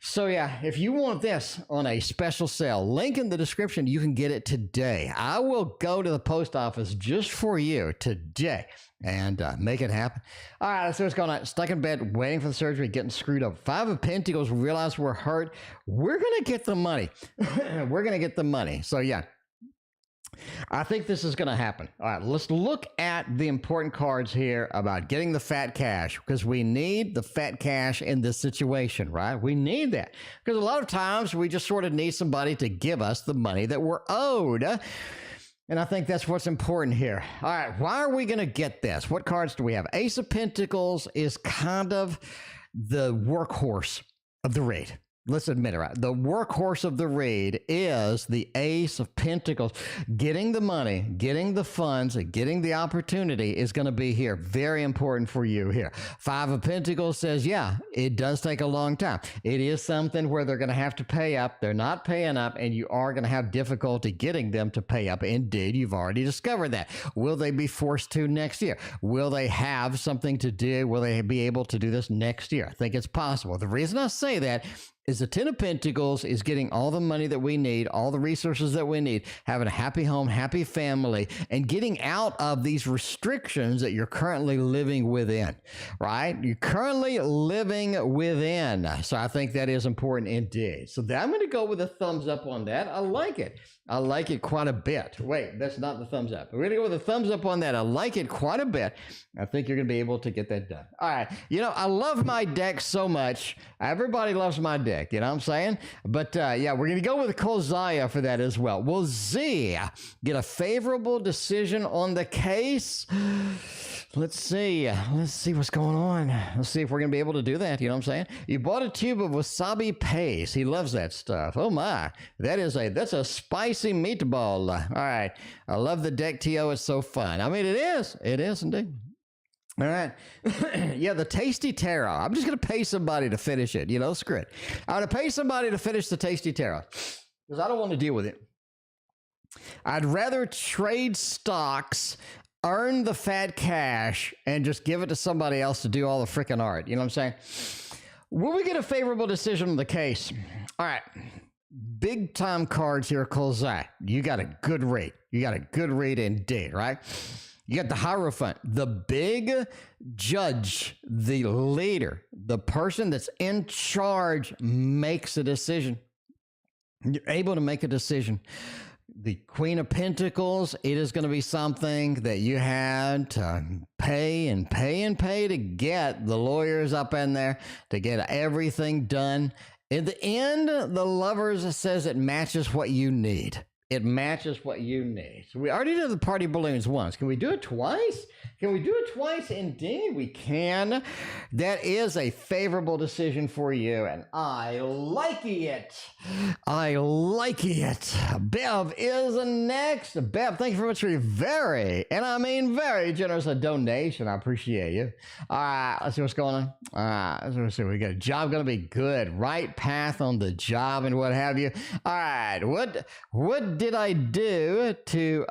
So yeah, if you want this on a special sale, link in the description, you can get it today. I will go to the post office just for you today and make it happen. All right, so what's going on. Stuck in bed, waiting for the surgery, getting screwed up. 5 of Pentacles, realize we're hurt. We're going to get the money. We're going to get the money. So yeah, I think this is going to happen. All right, let's look at the important cards here about getting the fat cash, because we need the fat cash in this situation, right? We need that because a lot of times we just sort of need somebody to give us the money that we're owed. And I think that's what's important here. All right, why are we going to get this? What cards do we have? Ace of Pentacles is kind of the workhorse of the read. Let's admit it, right? The workhorse of the read is the Ace of Pentacles. Getting the money, getting the funds, getting the opportunity is going to be here. Very important for you here. 5 of Pentacles says, yeah, it does take a long time. It is something where they're going to have to pay up. They're not paying up, and you are going to have difficulty getting them to pay up. Indeed, you've already discovered that. Will they be forced to next year? Will they have something to do? Will they be able to do this next year? I think it's possible. The reason I say that is the 10 of Pentacles is getting all the money that we need, all the resources that we need, having a happy home, happy family, and getting out of these restrictions that you're currently living within, right? You're currently living within. So I think that is important indeed. So I'm going to go with a thumbs up on that. I like it. I like it quite a bit. Wait, that's not the thumbs up. We're going to go with a thumbs up on that. I like it quite a bit. I think you're going to be able to get that done. All right. You know, I love my deck so much. Everybody loves my deck, you know what I'm saying? But yeah, we're going to go with Kulziya for that as well. Will Z get a favorable decision on the case? Let's see. Let's see what's going on. Let's see if we're going to be able to do that. You know what I'm saying? You bought a tube of wasabi paste. He loves that stuff. Oh my. That's a spicy meatball. All right. I love the deck, T.O. It's so fun. I mean, it is. It is indeed. All right. Yeah, the Tasty Tarot. I'm just going to pay somebody to finish it. You know, screw it. I'm going to pay somebody to finish the Tasty Tarot because I don't want to deal with it. I'd rather trade stocks, earn the fat cash, and just give it to somebody else to do all the freaking art. You know what I'm saying? Will we get a favorable decision on the case? All right. Big time cards here, Kulziya. You got a good read. You got a good read indeed, right? You got the Hierophant, the big judge, the leader, the person that's in charge makes a decision. You're able to make a decision. The Queen of Pentacles, it is going to be something that you had to pay and pay and pay to get the lawyers up in there to get everything done. In the end, the Lovers says it matches what you need. It matches what you need. So we already did the party balloons once. Can we do it twice? Can we do it twice? Indeed, we can. That is a favorable decision for you, and I like it. I like it. Bev is next. Bev, thank you very much for your very, and I mean very generous donation. I appreciate you. All right, let's see what's going on. All right, let's see. We got a job going to be good. Right path on the job and what have you. All right, what did I do to,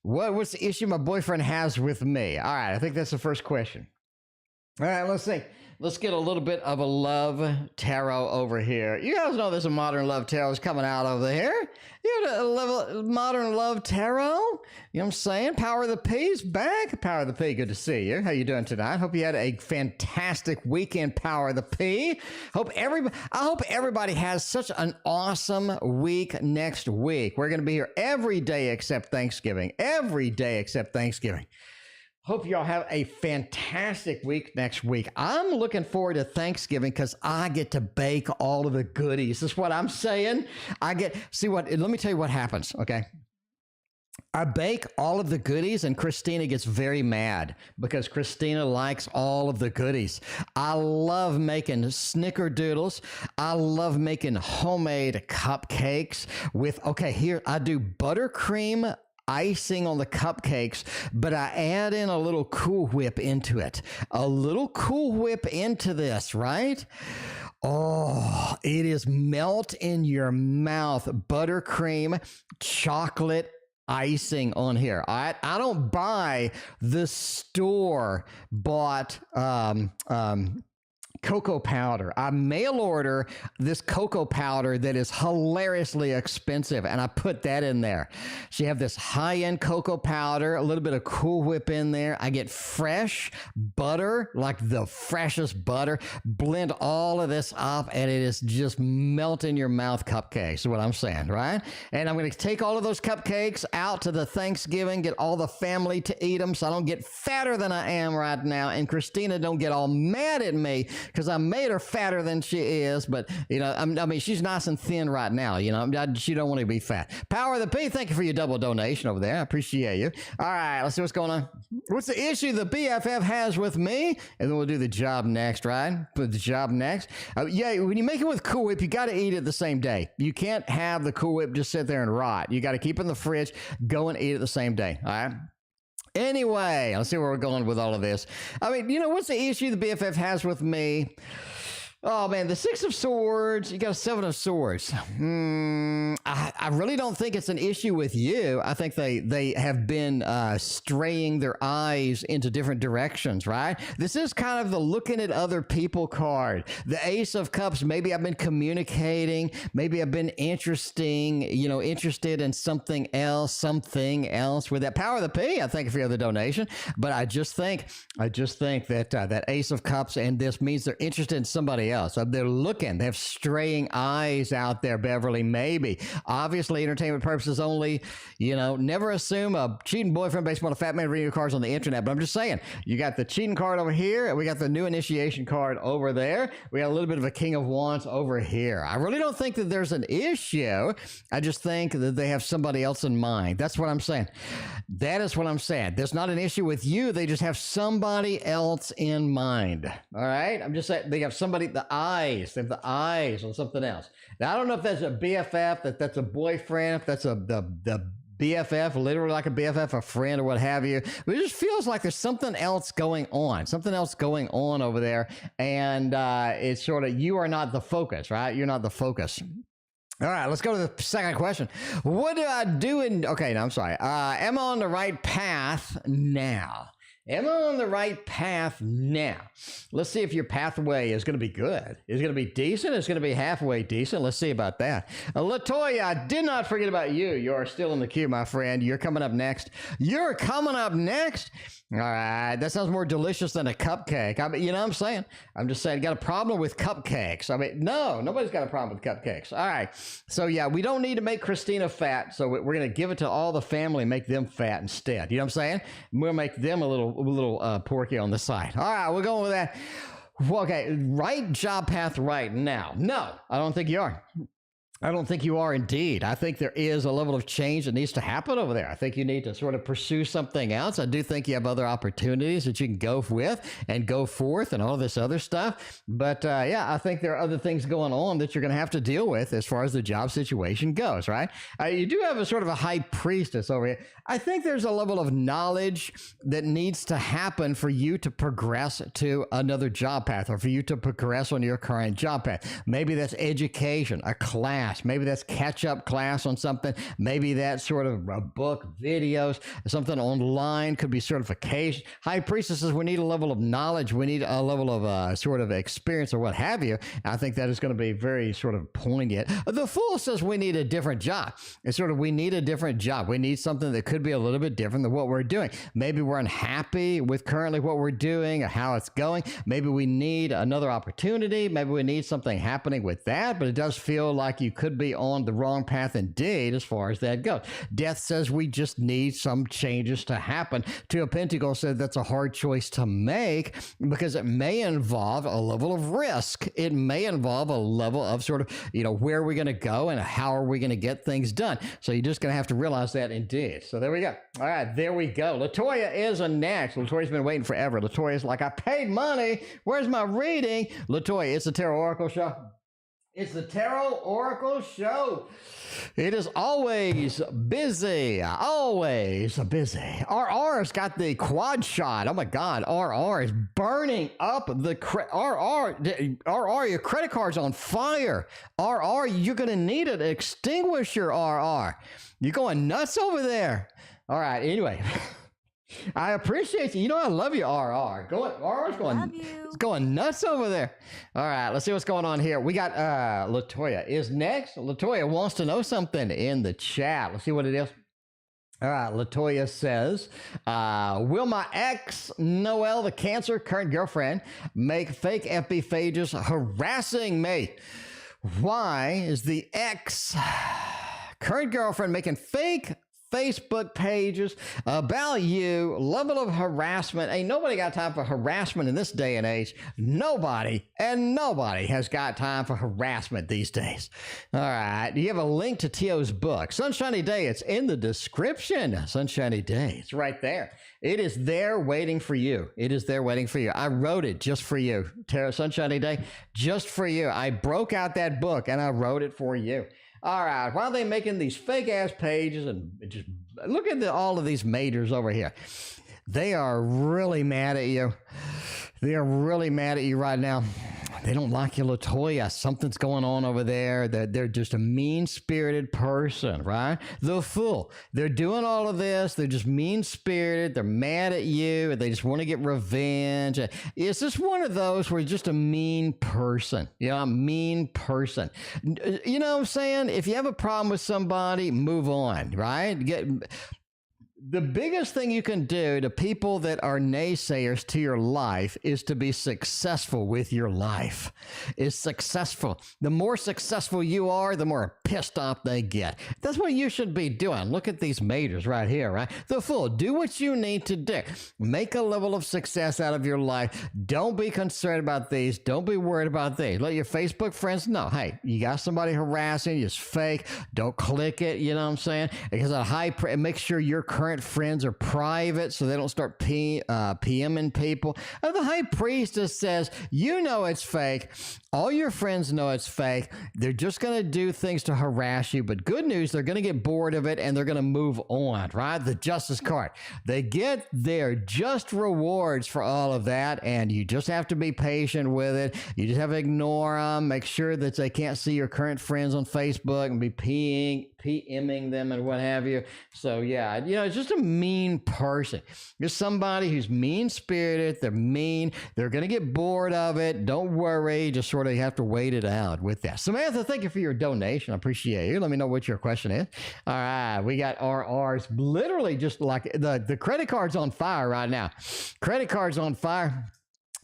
what's the issue my boyfriend has with me? All right, I think that's the first question. All right, let's see. Let's get a little bit of a love tarot over here. You guys know there's a modern love tarot is coming out over here. You got a modern love tarot? You know what I'm saying? Power of the P's back. Power of the P, good to see you. How you doing tonight? Hope you had a fantastic weekend, Power of the P. I hope everybody has such an awesome week next week. We're going to be here every day except Thanksgiving. Every day except Thanksgiving. Hope y'all have a fantastic week next week. I'm looking forward to Thanksgiving because I get to bake all of the goodies. That's what I'm saying. Let me tell you what happens, okay? I bake all of the goodies, and Christina gets very mad because Christina likes all of the goodies. I love making snickerdoodles. I love making homemade cupcakes with, okay, here I do buttercream icing on the cupcakes, but I add in a little Cool Whip into it. A little Cool Whip into this, right? Oh, it is melt in your mouth buttercream chocolate icing on here. I don't buy the store bought cocoa powder. I mail order this cocoa powder that is hilariously expensive, and I put that in there. So you have this high-end cocoa powder, a little bit of Cool Whip in there. I get fresh butter, like the freshest butter, blend all of this up, and it is just melt in your mouth cupcakes, is what I'm saying, right? And I'm going to take all of those cupcakes out to the Thanksgiving, get all the family to eat them so I don't get fatter than I am right now, and Christina don't get all mad at me because I made her fatter than she is, but, you know, I mean, she's nice and thin right now, you know, she don't want to be fat. Power of the P, thank you for your double donation over there. I appreciate you. All right, let's see what's going on. What's the issue the BFF has with me? And then we'll do the job next, right? Put the job next. Yeah, when you make it with Cool Whip, you got to eat it the same day. You can't have the Cool Whip just sit there and rot. You got to keep it in the fridge, go and eat it the same day, all right? Anyway, let's see where we're going with all of this. I mean, you know, what's the issue the BFF has with me? Oh, man, the Six of Swords, you got a Seven of Swords. I really don't think it's an issue with you. I think they have been straying their eyes into different directions, right? This is kind of the looking at other people card. The Ace of Cups, maybe I've been communicating. Maybe I've been interested in something else with that. Power of the P, I thank you for the other donation. But I just think that that Ace of Cups and this means they're interested in somebody else. They're looking. They have straying eyes out there, Beverly, maybe. Obviously, entertainment purposes only. You know, never assume a cheating boyfriend based on a fat man reading your cards on the internet. But I'm just saying, you got the cheating card over here, and we got the new initiation card over there. We got a little bit of a King of Wands over here. I really don't think that there's an issue. I just think that they have somebody else in mind. That's what I'm saying. That is what I'm saying. There's not an issue with you. They just have somebody else in mind. All right? I'm just saying they have somebody, they have the eyes on something else. Now, I don't know if that's a BFF, that's a boyfriend, if that's the BFF, literally like a BFF, a friend or what have you. But it just feels like there's something else going on over there. And it's sort of, you are not the focus, right? You're not the focus. All right, let's go to the second question. What do I do okay, no, I'm sorry. Am I on the right path now? Am I on the right path now? Let's see if your pathway is going to be good. Is it going to be decent? It's going to be halfway decent. Let's see about that. Latoya, I did not forget about you. You are still in the queue, my friend. You're coming up next. You're coming up next. All right, that sounds more delicious than a cupcake. I mean, you know what I'm saying? I'm just saying, got a problem with cupcakes. I mean, no, nobody's got a problem with cupcakes. All right, so yeah, we don't need to make Christina fat, so we're going to give it to all the family and make them fat instead. You know what I'm saying? We'll make them a little porky on the side. All right, we're going with that. Okay, right job path right now. No, I don't think you are. I don't think you are indeed. I think there is a level of change that needs to happen over there. I think you need to sort of pursue something else. I do think you have other opportunities that you can go with and go forth and all this other stuff. But yeah, I think there are other things going on that you're going to have to deal with as far as the job situation goes, right? You do have a sort of a high priestess over here. I think there's a level of knowledge that needs to happen for you to progress to another job path or for you to progress on your current job path. Maybe that's education, a class. Maybe that's catch-up class on something. Maybe that's sort of a book, videos, something online. Could be certification. High priestesses, we need a level of knowledge. We need a level of sort of experience or what have you. I think that is going to be very sort of poignant. The Fool says we need a different job. It's sort of, we need a different job. We need something that could be a little bit different than what we're doing. Maybe we're unhappy with currently what we're doing or how it's going. Maybe we need another opportunity. Maybe we need something happening with that, but it does feel like you could be on the wrong path indeed as far as that goes. Death says we just need some changes to happen. Two of Pentacles said that's a hard choice to make because it may involve a level of risk. It may involve a level of sort of, where are we going to go and how are we going to get things done? So you're just going to have to realize that indeed. So there we go. All right, there we go. Latoya is a next. Latoya's been waiting forever. Latoya's like, I paid money. Where's my reading? Latoya, it's the Tarot Oracle Show. It's the Tarot Oracle Show. It is always busy. Always busy. RR's got the quad shot. Oh my God. RR is burning up the RR, your credit card's on fire. RR, you're going to need an extinguisher, RR. You're going nuts over there. All right. Anyway. I appreciate you. I love you, RR. RR's going nuts over there. All right, let's see what's going on here. We got Latoya is next. Latoya wants to know something in the chat. Let's see what it is. All right, Latoya says, will my ex, Noel, the Cancer current girlfriend, make fake FB pages harassing me? Why is the ex current girlfriend making fake Facebook pages about you? Level of harassment. Ain't nobody got time for harassment in this day and age. Nobody has got time for harassment these days. All right. You have a link to T.O.'s book, Sunshiny Day. It's in the description. Sunshiny Day. It's right there. It is there waiting for you. It is there waiting for you. I wrote it just for you. Sunshiny Day, just for you. I broke out that book and I wrote it for you. All right, why are they making these fake-ass pages and just look at all of these majors over here. They are really mad at you. They are really mad at you right now. They don't like you, Latoya. Something's going on over there. They're just a mean-spirited person, right? The Fool. They're doing all of this. They're just mean-spirited. They're mad at you. They just want to get revenge. It's just one of those where you're just a mean person. A mean person. You know what I'm saying? If you have a problem with somebody, move on, right? The biggest thing you can do to people that are naysayers to your life is to be successful with your life. Is successful. The more successful you are, the more pissed off they get. That's what you should be doing. Look at these majors right here, right? The Fool. Do what you need to do. Make a level of success out of your life. Don't be concerned about these. Don't be worried about these. Let your Facebook friends know, hey, you got somebody harassing you. It's fake. Don't click it. You know what I'm saying? Because make sure your current friends are private so they don't start PMing people. The High Priestess says, it's fake. All your friends know it's fake. They're just going to do things to harass you. But good news, they're going to get bored of it and they're going to move on, right? The Justice card. They get their just rewards for all of that. And you just have to be patient with it. You just have to ignore them. Make sure that they can't see your current friends on Facebook and be PMing them and what have you. So yeah, it's just a mean person. Just somebody who's mean-spirited. They're mean. They're going to get bored of it. Don't worry. Just sort of have to wait it out with that. Samantha, thank you for your donation. I appreciate you. Let me know what your question is. All right. We got RRs literally just like the credit card's on fire right now. Credit card's on fire.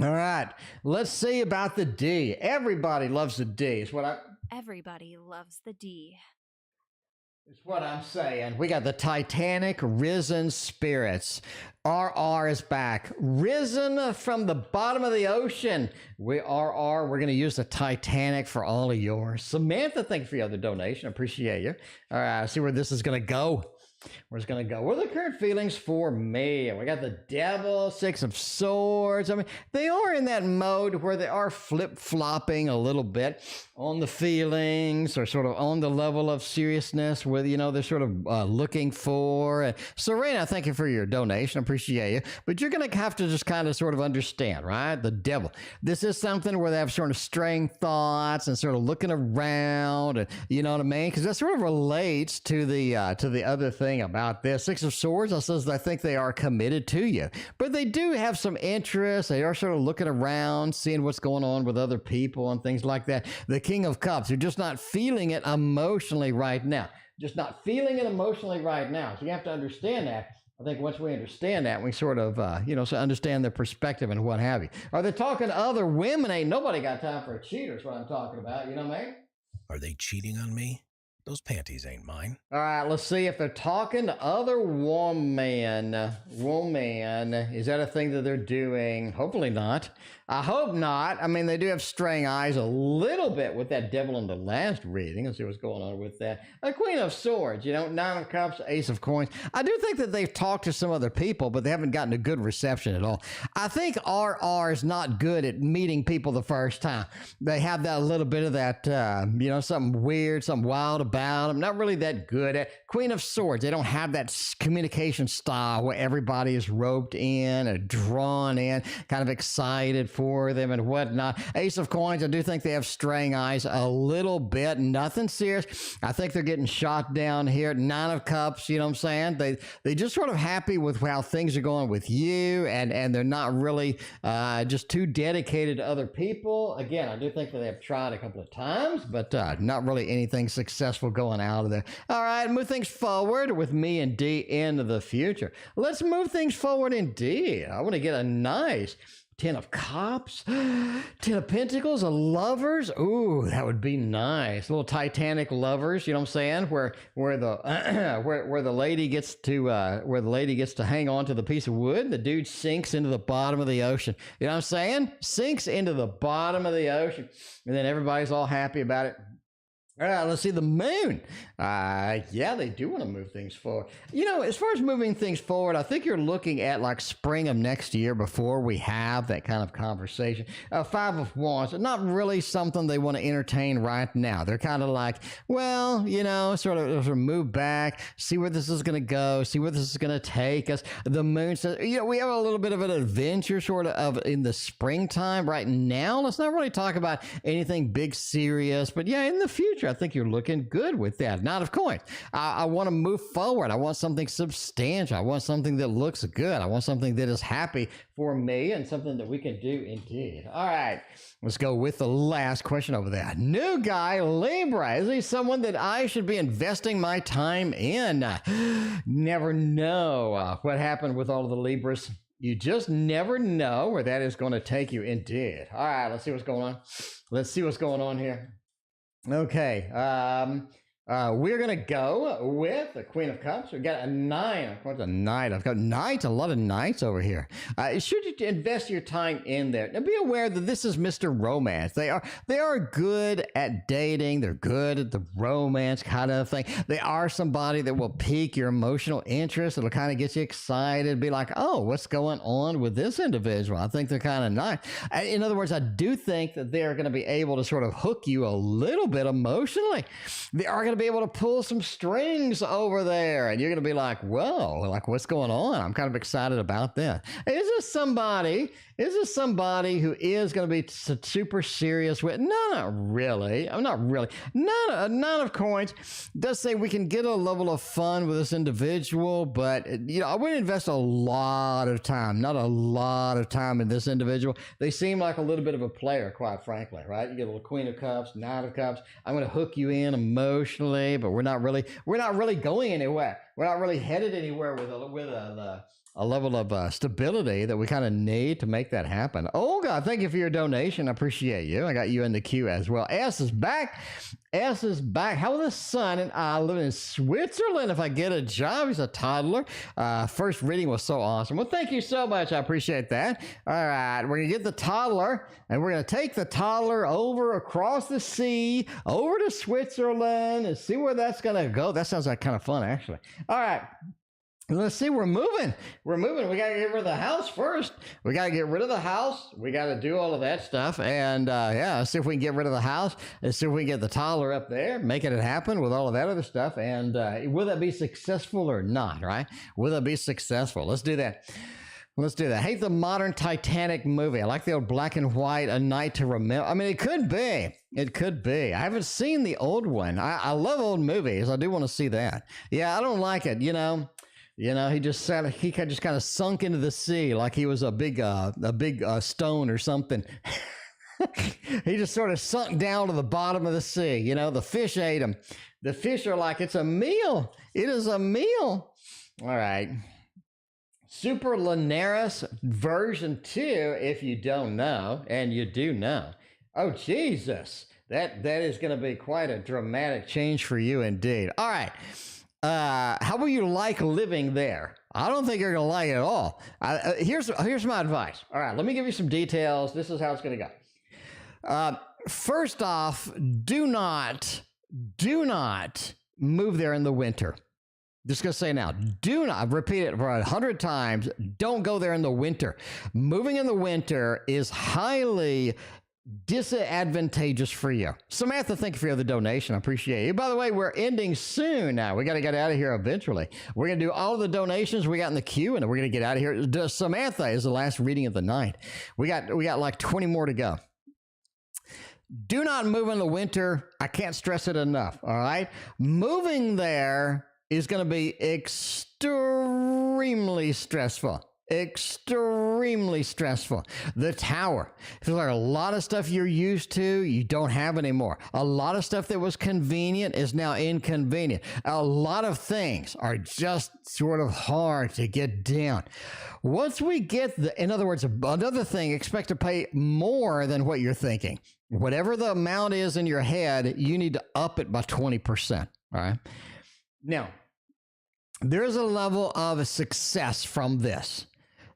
All right. Let's see about the D. Everybody loves the D. Everybody loves the D. It's what I'm saying. We got the Titanic risen spirits. RR is back. Risen from the bottom of the ocean. We're going to use the Titanic for all of yours. Samantha, thank you for your other donation. Appreciate you. All right, see where this is going to go. Where's it going to go? What are the current feelings for me? We got the Devil, Six of Swords. I mean, they are in that mode where they are flip-flopping a little bit on the feelings or sort of on the level of seriousness with, they're sort of looking for. Syrena, thank you for your donation. Appreciate you. But you're going to have to just kind of sort of understand, right? The Devil. This is something where they have sort of straying thoughts and sort of looking around, and you know what I mean? Because that sort of relates to the other thing about this. Six of Swords, I think they are committed to you, but they do have some interest. They are sort of looking around, seeing what's going on with other people and things like that. The King of Cups, you're just not feeling it emotionally right now. So you have to understand that. I think once we understand that, we sort of, so understand their perspective and what have you. Are they talking to other women? Ain't nobody got time for a cheater is what I'm talking about. You know what I mean? Are they cheating on me? Those panties ain't mine. All right, let's see if they're talking to other woman. Woman, is that a thing that they're doing? Hopefully not. I hope not. I mean, they do have straying eyes a little bit with that devil in the last reading. Let's see what's going on with that. A Queen of Swords, you know, Nine of Cups, Ace of Coins. I do think that they've talked to some other people, but they haven't gotten a good reception at all. I think RR is not good at meeting people the first time. They have that little bit of that, you know, something weird, something wild about them. Not really that good at. Queen of Swords, they don't have that communication style where everybody is roped in or drawn in, kind of excited for them and whatnot. Ace of Coins, I do think they have straying eyes a little bit. Nothing serious. I think they're getting shot down here. Nine of Cups, you know what I'm saying? They just sort of happy with how things are going with you, and they're not really just too dedicated to other people. Again, I do think that they have tried a couple of times, but not really anything successful going out of there. All right, move things forward with me and D into the future. Let's move things forward indeed. I want to get a nice 10 of Cups, 10 of Pentacles, a Lovers. Ooh, that would be nice. Little Titanic Lovers, you know what I'm saying? Where the where the lady gets to hang on to the piece of wood, the dude sinks into the bottom of the ocean. You know what I'm saying? Sinks into the bottom of the ocean, and then everybody's all happy about it. All right, let's see the moon. Yeah, they do want to move things forward. You know, as far as moving things forward, I think you're looking at like spring of next year before we have that kind of conversation. Five of Wands, not really something they want to entertain right now. They're kind of like, well, you know, sort of move back, see where this is going to go, see where this is going to take us. The moon says, you know, we have a little bit of an adventure sort of in the springtime right now. Let's not really talk about anything big, serious, but yeah, in the future, I think you're looking good with that. Nine of Coins. I want to move forward. I want something substantial. I want something that looks good. I want something that is happy for me and something that we can do indeed. All right. Let's go with the last question over there. New guy, Libra. Is he someone that I should be investing my time in? Never know what happened with all of the Libras. You just never know where that is going to take you indeed. All right. Let's see what's going on. Let's see what's going on here. Okay, we're going to go with the Queen of Cups. We've got a 9. Of course, a knight. I've got knights, a lot of knights over here. Should you invest your time in there? Now, be aware that this is Mr. Romance. They are good at dating. They're good at the romance kind of thing. They are somebody that will pique your emotional interest. It'll kind of get you excited, be like, oh, what's going on with this individual? I think they're kind of nice. In other words, I do think that they're going to be able to sort of hook you a little bit emotionally. They are going to be able to pull some strings over there, and you're going to be like, whoa, like what's going on? I'm kind of excited about that. Is this somebody who is going to be super serious with? No, not really. I'm not really. None of Coins does say we can get a level of fun with this individual, but you know, I wouldn't invest a lot of time, not a lot of time in this individual. They seem like a little bit of a player, quite frankly, right? You get a little Queen of Cups, Knight of Cups. I'm going to hook you in emotionally, but we're not really going anywhere. We're not really headed anywhere with a level of stability that we kind of need to make that happen. Olga, thank you for your donation. I appreciate you. I got you in the queue as well. S is back. S is back. How will the son and I live in Switzerland if I get a job? He's a toddler. First reading was so awesome. Well, thank you so much. I appreciate that. All right. We're going to get the toddler, and we're going to take the toddler over across the sea, over to Switzerland, and see where that's going to go. That sounds like kind of fun, actually. All right. Let's see, we're moving. We got to get rid of the house first. We got to get rid of the house. We got to do all of that stuff. And yeah, let's see if we can get rid of the house. Let's see if we can get the toddler up there, making it happen with all of that other stuff. And will that be successful or not, right? Will that be successful? Let's do that. Let's do that. I hate the modern Titanic movie. I like the old black and white, A Night to Remember. I mean, it could be. It could be. I haven't seen the old one. I love old movies. I do want to see that. Yeah, I don't like it, you know. You know, he just kind of sunk into the sea like he was a big stone or something. He just sort of sunk down to the bottom of the sea. You know, the fish ate him. The fish are like, it's a meal. It is a meal. All right. Super Linares version 2, if you don't know, and you do know. Oh, Jesus. That is going to be quite a dramatic change for you indeed. All right. How will you like living there? I don't think you're going to like it at all. Here's my advice. All right, let me give you some details. This is how it's going to go. First off, do not move there in the winter. Just going to say now, do not, I've repeated it for 100 times, don't go there in the winter. Moving in the winter is highly disadvantageous for you. Samantha, thank you for the donation. I appreciate you. By the way, we're ending soon now. We got to get out of here eventually. We're going to do all of the donations we got in the queue, and we're going to get out of here. Samantha is the last reading of the night. We got like 20 more to go. Do not move in the winter. I can't stress it enough, all right? Moving there is going to be extremely stressful. Extremely stressful. The tower. Feels like a lot of stuff you're used to, you don't have anymore. A lot of stuff that was convenient is now inconvenient. A lot of things are just sort of hard to get down. Once we get in other words, another thing, expect to pay more than what you're thinking. Whatever the amount is in your head, you need to up it by 20%. All right. Now, there is a level of success from this.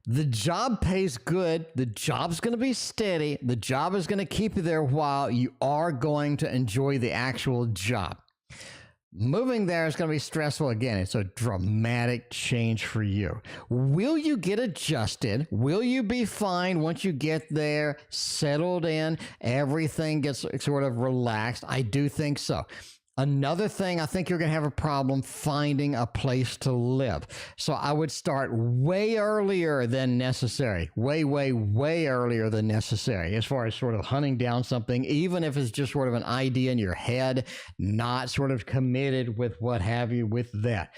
The job pays good. The job's going to be steady. The job is going to keep you there while you are going to enjoy the actual job. Moving there is going to be stressful. Again, it's a dramatic change for you. Will you get adjusted? Will you be fine once you get there, settled in, everything gets sort of relaxed? I do think so. Another thing, I think you're going to have a problem finding a place to live. So I would start way earlier than necessary. Way earlier than necessary as far as sort of hunting down something, even if it's just sort of an idea in your head, not sort of committed with what have you with that.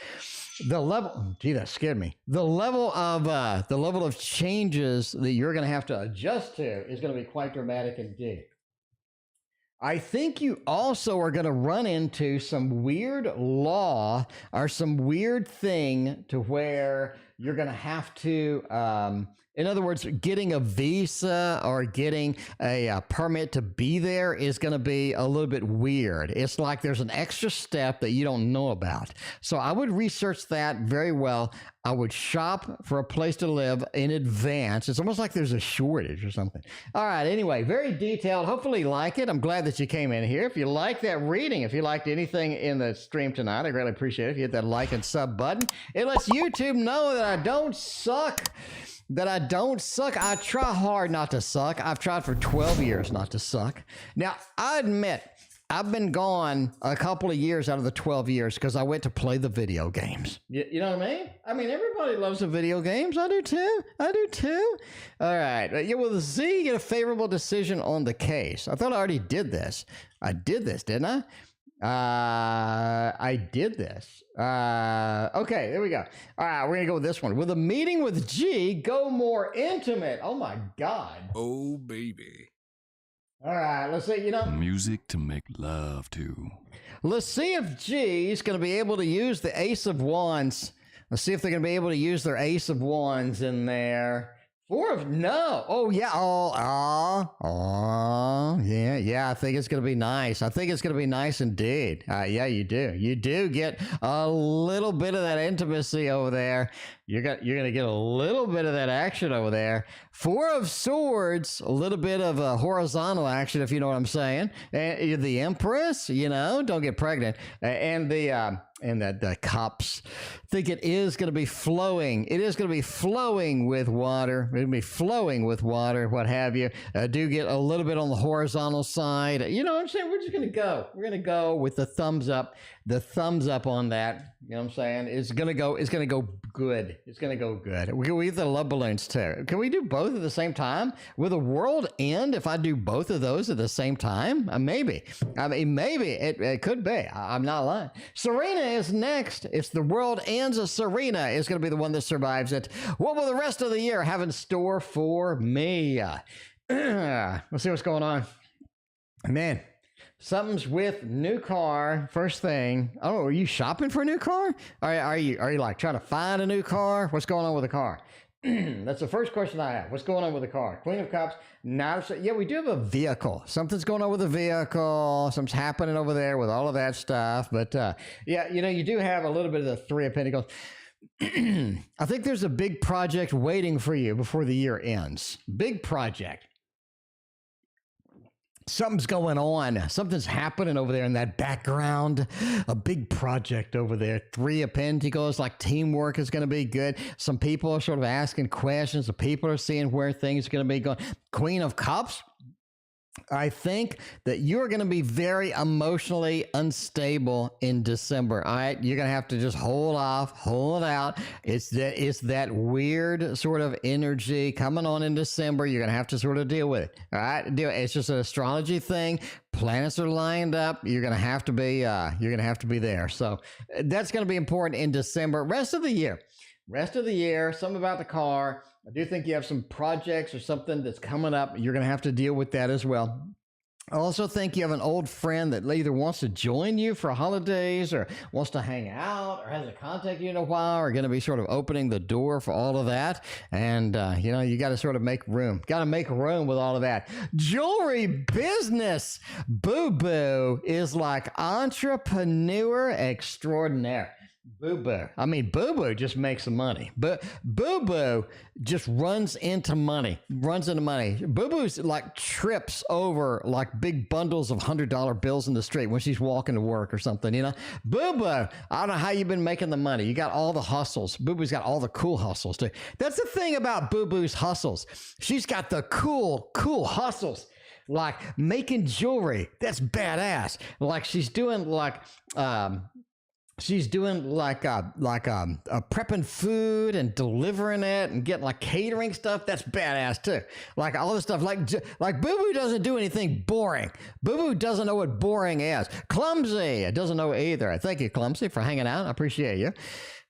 The level, gee, that scared me. The level of changes that you're going to have to adjust to is going to be quite dramatic indeed. I think you also are going to run into some weird law or some weird thing to where you're going to have to, in other words, getting a visa or getting a permit to be there is going to be a little bit weird. It's like there's an extra step that you don't know about. So I would research that very well. I would shop for a place to live in advance. It's almost like there's a shortage or something. All right, anyway, very detailed. Hopefully you like it. I'm glad that you came in here. If you like that reading, if you liked anything in the stream tonight, I greatly appreciate it if you hit that like and sub button. It lets YouTube know that I don't suck. I try hard not to suck. I've tried for 12 years not to suck. Now, I admit, I've been gone a couple of years out of the 12 years because I went to play the video games. You know what I mean? I mean, everybody loves the video games. I do too. All right. Yeah, well, the Z get a favorable decision on the case. I thought I already did this. I did this, didn't I? I did this. Okay, there we go. All right, we're going to go with this one. Will the meeting with G go more intimate? Oh, my God. Oh, baby. All right, let's see, Music to make love to. Let's see if G's going to be able to use the Ace of Wands. Let's see if they're going to be able to use their Ace of Wands in there. No. Oh, yeah. Yeah. I think it's going to be nice. I think it's going to be nice indeed. Yeah, you do. You do get a little bit of that intimacy over there. You're going to get a little bit of that action over there. Four of Swords, a little bit of a horizontal action, if you know what I'm saying. And the Empress, don't get pregnant. And the Cups. I think it is going to be flowing. It is going to be flowing with water. It'll be flowing with water, what have you. Do get a little bit on the horizontal side. You know what I'm saying? We're just going to go. We're going to go with the thumbs up. The thumbs up on that. You know what I'm saying? It's going to go good. It's going to go good. We get the love balloons too. Can we do both at the same time? Will the world end if I do both of those at the same time? Maybe. I mean, maybe. It could be. I'm not lying. Syrena is next. If the world ends, Syrena is going to be the one that survives it. What will the rest of the year have in store for me? Let's see what's going on. Man. Something's with new car. First thing. Oh, are you shopping for a new car? Are you like trying to find a new car? What's going on with the car? That's the first question I have. What's going on with the car? Queen of Cups. Yeah, we do have a vehicle. Something's going on with the vehicle. Something's happening over there with all of that stuff. But yeah, you know, you do have a little bit of the Three of Pentacles. I think there's a big project waiting for you before the year ends. Big project. Something's going on. Something's happening over there in that background. A big project over there. Three of Pentacles, like teamwork is going to be good. Some people are sort of asking questions. The people are seeing where things are going to be going. Queen of Cups. I think that you're going to be very emotionally unstable in December. All right. You're going to have to just hold off, hold out. It's that weird sort of energy coming on in December. You're going to have to sort of deal with it. All right. It's just an astrology thing. Planets are lined up. You're going to have to be, there. So that's going to be important in December. Rest of the year, something about the car. I do think you have some projects or something that's coming up. You're going to have to deal with that as well. I also think you have an old friend that either wants to join you for holidays or wants to hang out or hasn't contacted you in a while, or going to be sort of opening the door for all of that. And, you know, you got to sort of make room. Got to make room with all of that. Jewelry business. BooBoo is like entrepreneur extraordinaire. BooBoo. I mean, BooBoo just makes some money. But BooBoo just runs into money. BooBoo's like trips over like big bundles of $100 bills in the street when she's walking to work or something, you know? BooBoo, I don't know how you've been making the money. You got all the hustles. BooBoo's got all the cool hustles too. That's the thing about BooBoo's hustles. She's got the cool hustles. Like making jewelry. That's badass. Like she's doing like, prepping food and delivering it and getting like catering stuff. That's badass too. Like all this stuff. Like BooBoo doesn't do anything boring. BooBoo doesn't know what boring is. Clumsy doesn't know either. Thank you, Clumsy, for hanging out. I appreciate you.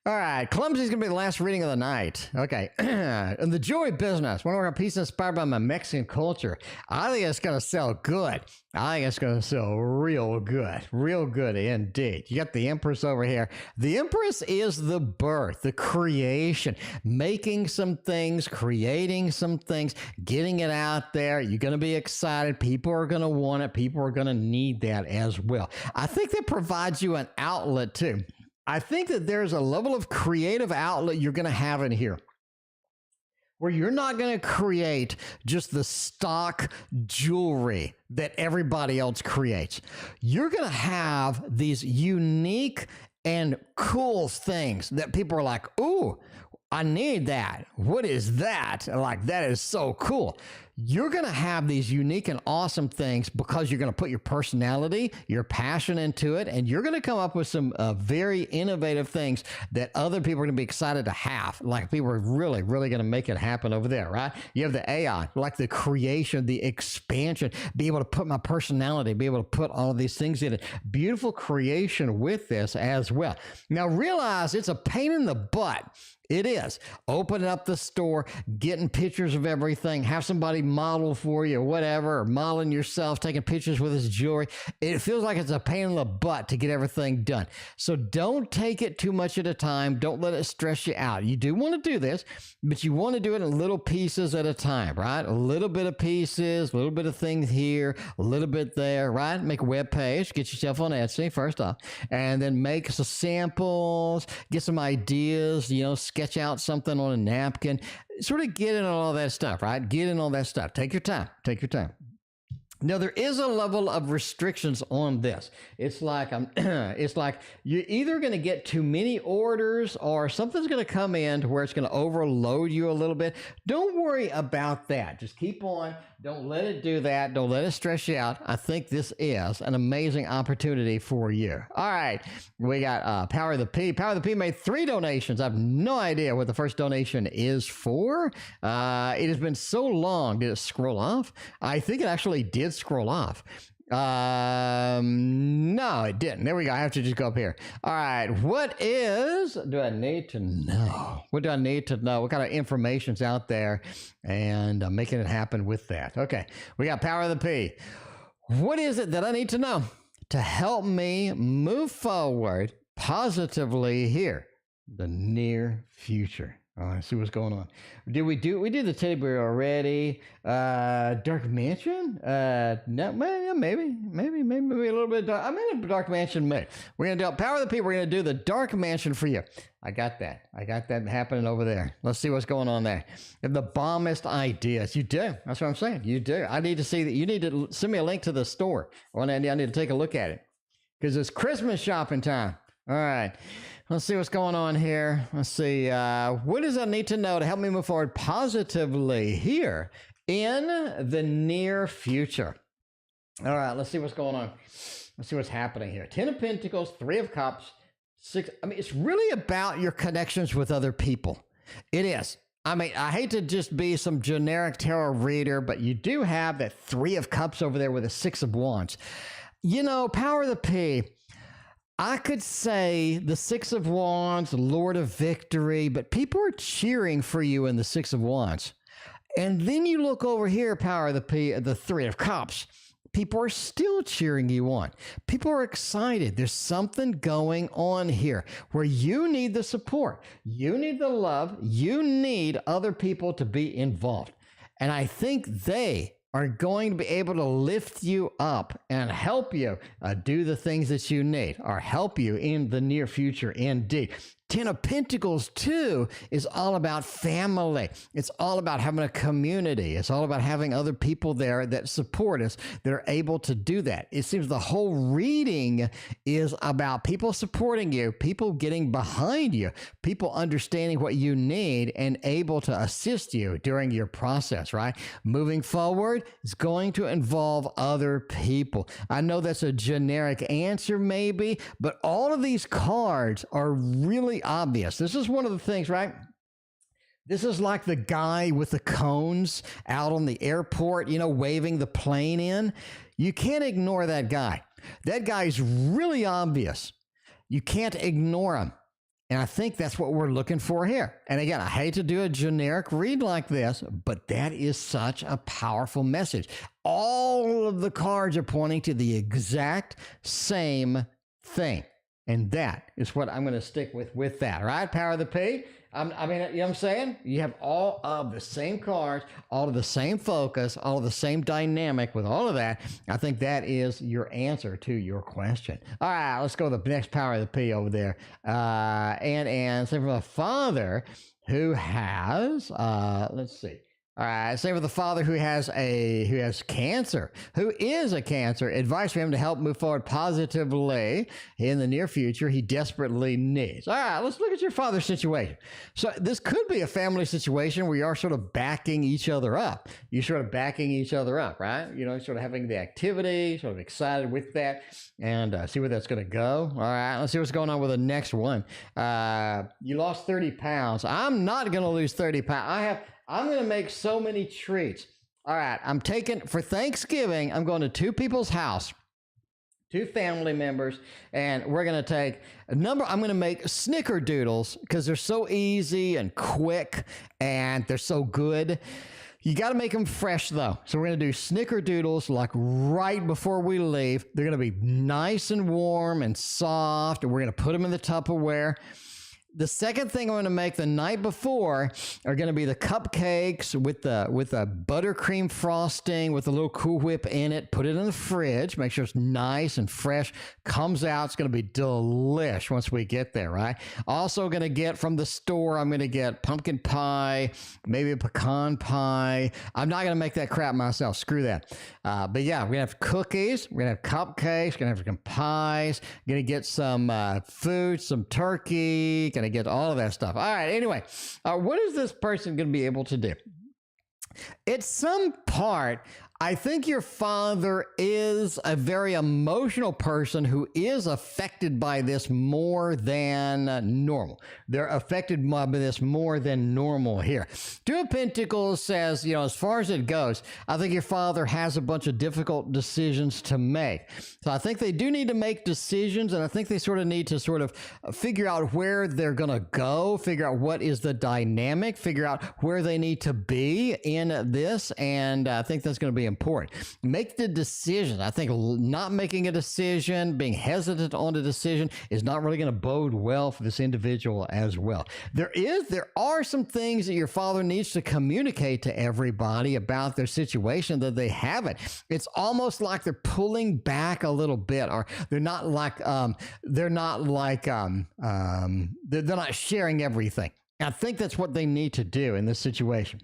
All right, Clumsy's going to be the last reading of the night. Okay, in the jewelry business, want to work on a piece inspired by my Mexican culture. I think it's going to sell good. I think it's going to sell real good indeed. You got the Empress over here. The Empress is the birth, the creation, making some things, creating some things, getting it out there. You're going to be excited. People are going to want it. People are going to need that as well. I think that provides you an outlet too. I think that there's a level of creative outlet you're going to have in here where you're not going to create just the stock jewelry that everybody else creates. You're going to have these unique and cool things that people are like, ooh, I need that. What is that? Like, that is so cool. You're going to have these unique and awesome things because you're going to put your personality, your passion into it, and you're going to come up with some very innovative things that other people are going to be excited to have. Like, people are really going to make it happen over there, right? You have the AI, like the creation, the expansion, be able to put my personality, be able to put all of these things in it. Beautiful creation with this as well. Now, realize it's a pain in the butt. It is. Opening up the store, getting pictures of everything, have somebody model for you or whatever, or modeling yourself, taking pictures with this jewelry. It feels like it's a pain in the butt to get everything done. So don't take it too much at a time. Don't let it stress you out. You do want to do this, but you want to do it in little pieces at a time, right? A little bit of pieces, a little bit of things here, a little bit there, right? Make a web page, get yourself on Etsy first off, and then make some samples, get some ideas, sketch out something on a napkin, sort of get in all that stuff, right? Get in all that stuff. Take your time. Now, there is a level of restrictions on this. It's like you're either going to get too many orders or something's going to come in to where it's going to overload you a little bit. Don't worry about that. Just keep on. Don't let it do that. Don't let it stress you out. I think this is an amazing opportunity for you. All right. We got Power of the P. Power of the P made 3 donations. I have no idea what the first donation is for. It has been so long. Did it scroll off? I think it actually did scroll off. No, it didn't. There we go. I have to just go up here. All right. What do I need to know? What do I need to know? What kind of information's out there? And I'm making it happen with that. Okay. We got Power of the P. What is it that I need to know to help me move forward positively here? The near future. Let's see what's going on. We did the teddy bear already. Dark Mansion? No, maybe a little bit dark. I'm in a Dark Mansion mood. We're going to do Power of the People. We're going to do the Dark Mansion for you. I got that happening over there. Let's see what's going on there. The bombest ideas. You do. That's what I'm saying. You do. I need to see that. You need to send me a link to the store. I need to take a look at it because it's Christmas shopping time. All right. Let's see what's going on here. Let's see. What does I need to know to help me move forward positively here in the near future? All right. Let's see what's going on. Let's see what's happening here. 10 of Pentacles, 3 of Cups, 6. I mean, it's really about your connections with other people. It is. I mean, I hate to just be some generic tarot reader, but you do have that 3 of Cups over there with a 6 of Wands. You know, Power of the P. I could say the 6 of Wands, Lord of Victory, but people are cheering for you in the 6 of Wands. And then you look over here, Power of the P, the 3 of Cups. People are still cheering you on. People are excited. There's something going on here where you need the support. You need the love. You need other people to be involved. And I think they are going to be able to lift you up and help you do the things that you need, or help you in the near future indeed. 10 of Pentacles, too, is all about family. It's all about having a community. It's all about having other people there that support us, that are able to do that. It seems the whole reading is about people supporting you, people getting behind you, people understanding what you need and able to assist you during your process, right? Moving forward is going to involve other people. I know that's a generic answer maybe, but all of these cards are really obvious. This is one of the things, right? This is like the guy with the cones out on the airport, you know, waving the plane in. You can't ignore that guy. That guy is really obvious. You can't ignore him. And I think that's what we're looking for here. And again, I hate to do a generic read like this, but that is such a powerful message. All of the cards are pointing to the exact same thing. And that is what I'm going to stick with that, right? Power of the P. I mean, you know what I'm saying? You have all of the same cards, all of the same focus, all of the same dynamic with all of that. I think that is your answer to your question. All right, let's go to the next Power of the P over there. And same from a father who has, let's see. All right, same with the father who has cancer, who is a cancer. Advice for him to help move forward positively in the near future he desperately needs. All right, let's look at your father's situation. So this could be a family situation where you are sort of backing each other up. You're sort of backing each other up, right? You know, sort of having the activity, sort of excited with that, and see where that's going to go. All right, let's see what's going on with the next one. You lost 30 pounds. I'm not going to lose 30 pounds. I'm going to make so many treats. All right, for Thanksgiving, I'm going to 2 people's house, 2 family members, and we're going to take I'm going to make snickerdoodles because they're so easy and quick and they're so good. You got to make them fresh though. So we're going to do snickerdoodles like right before we leave. They're going to be nice and warm and soft, and we're going to put them in the Tupperware. The second thing I'm going to make the night before are going to be the cupcakes with the buttercream frosting with a little Cool Whip in it. Put it in the fridge. Make sure it's nice and fresh. Comes out. It's going to be delish once we get there, right? Also going to get from the store, I'm going to get pumpkin pie, maybe a pecan pie. I'm not going to make that crap myself. Screw that. But yeah, we're going to have cookies. We're going to have cupcakes. We're going to have some pies. Going to get some food, some turkey. Going to get all of that stuff. All right. Anyway, what is this person going to be able to do? At some part, I think your father is a very emotional person who is affected by this more than normal. They're affected by this more than normal here. 2 of Pentacles says, you know, as far as it goes, I think your father has a bunch of difficult decisions to make. So I think they do need to make decisions, and I think they sort of need to sort of figure out where they're going to go, figure out what is the dynamic, figure out where they need to be in this, and I think that's going to be be important. Make the decision. I think not making a decision, being hesitant on a decision is not really going to bode well for this individual as well. There are some things that your father needs to communicate to everybody about their situation that they haven't. It's almost like they're pulling back a little bit, or they're not sharing everything. I think that's what they need to do in this situation.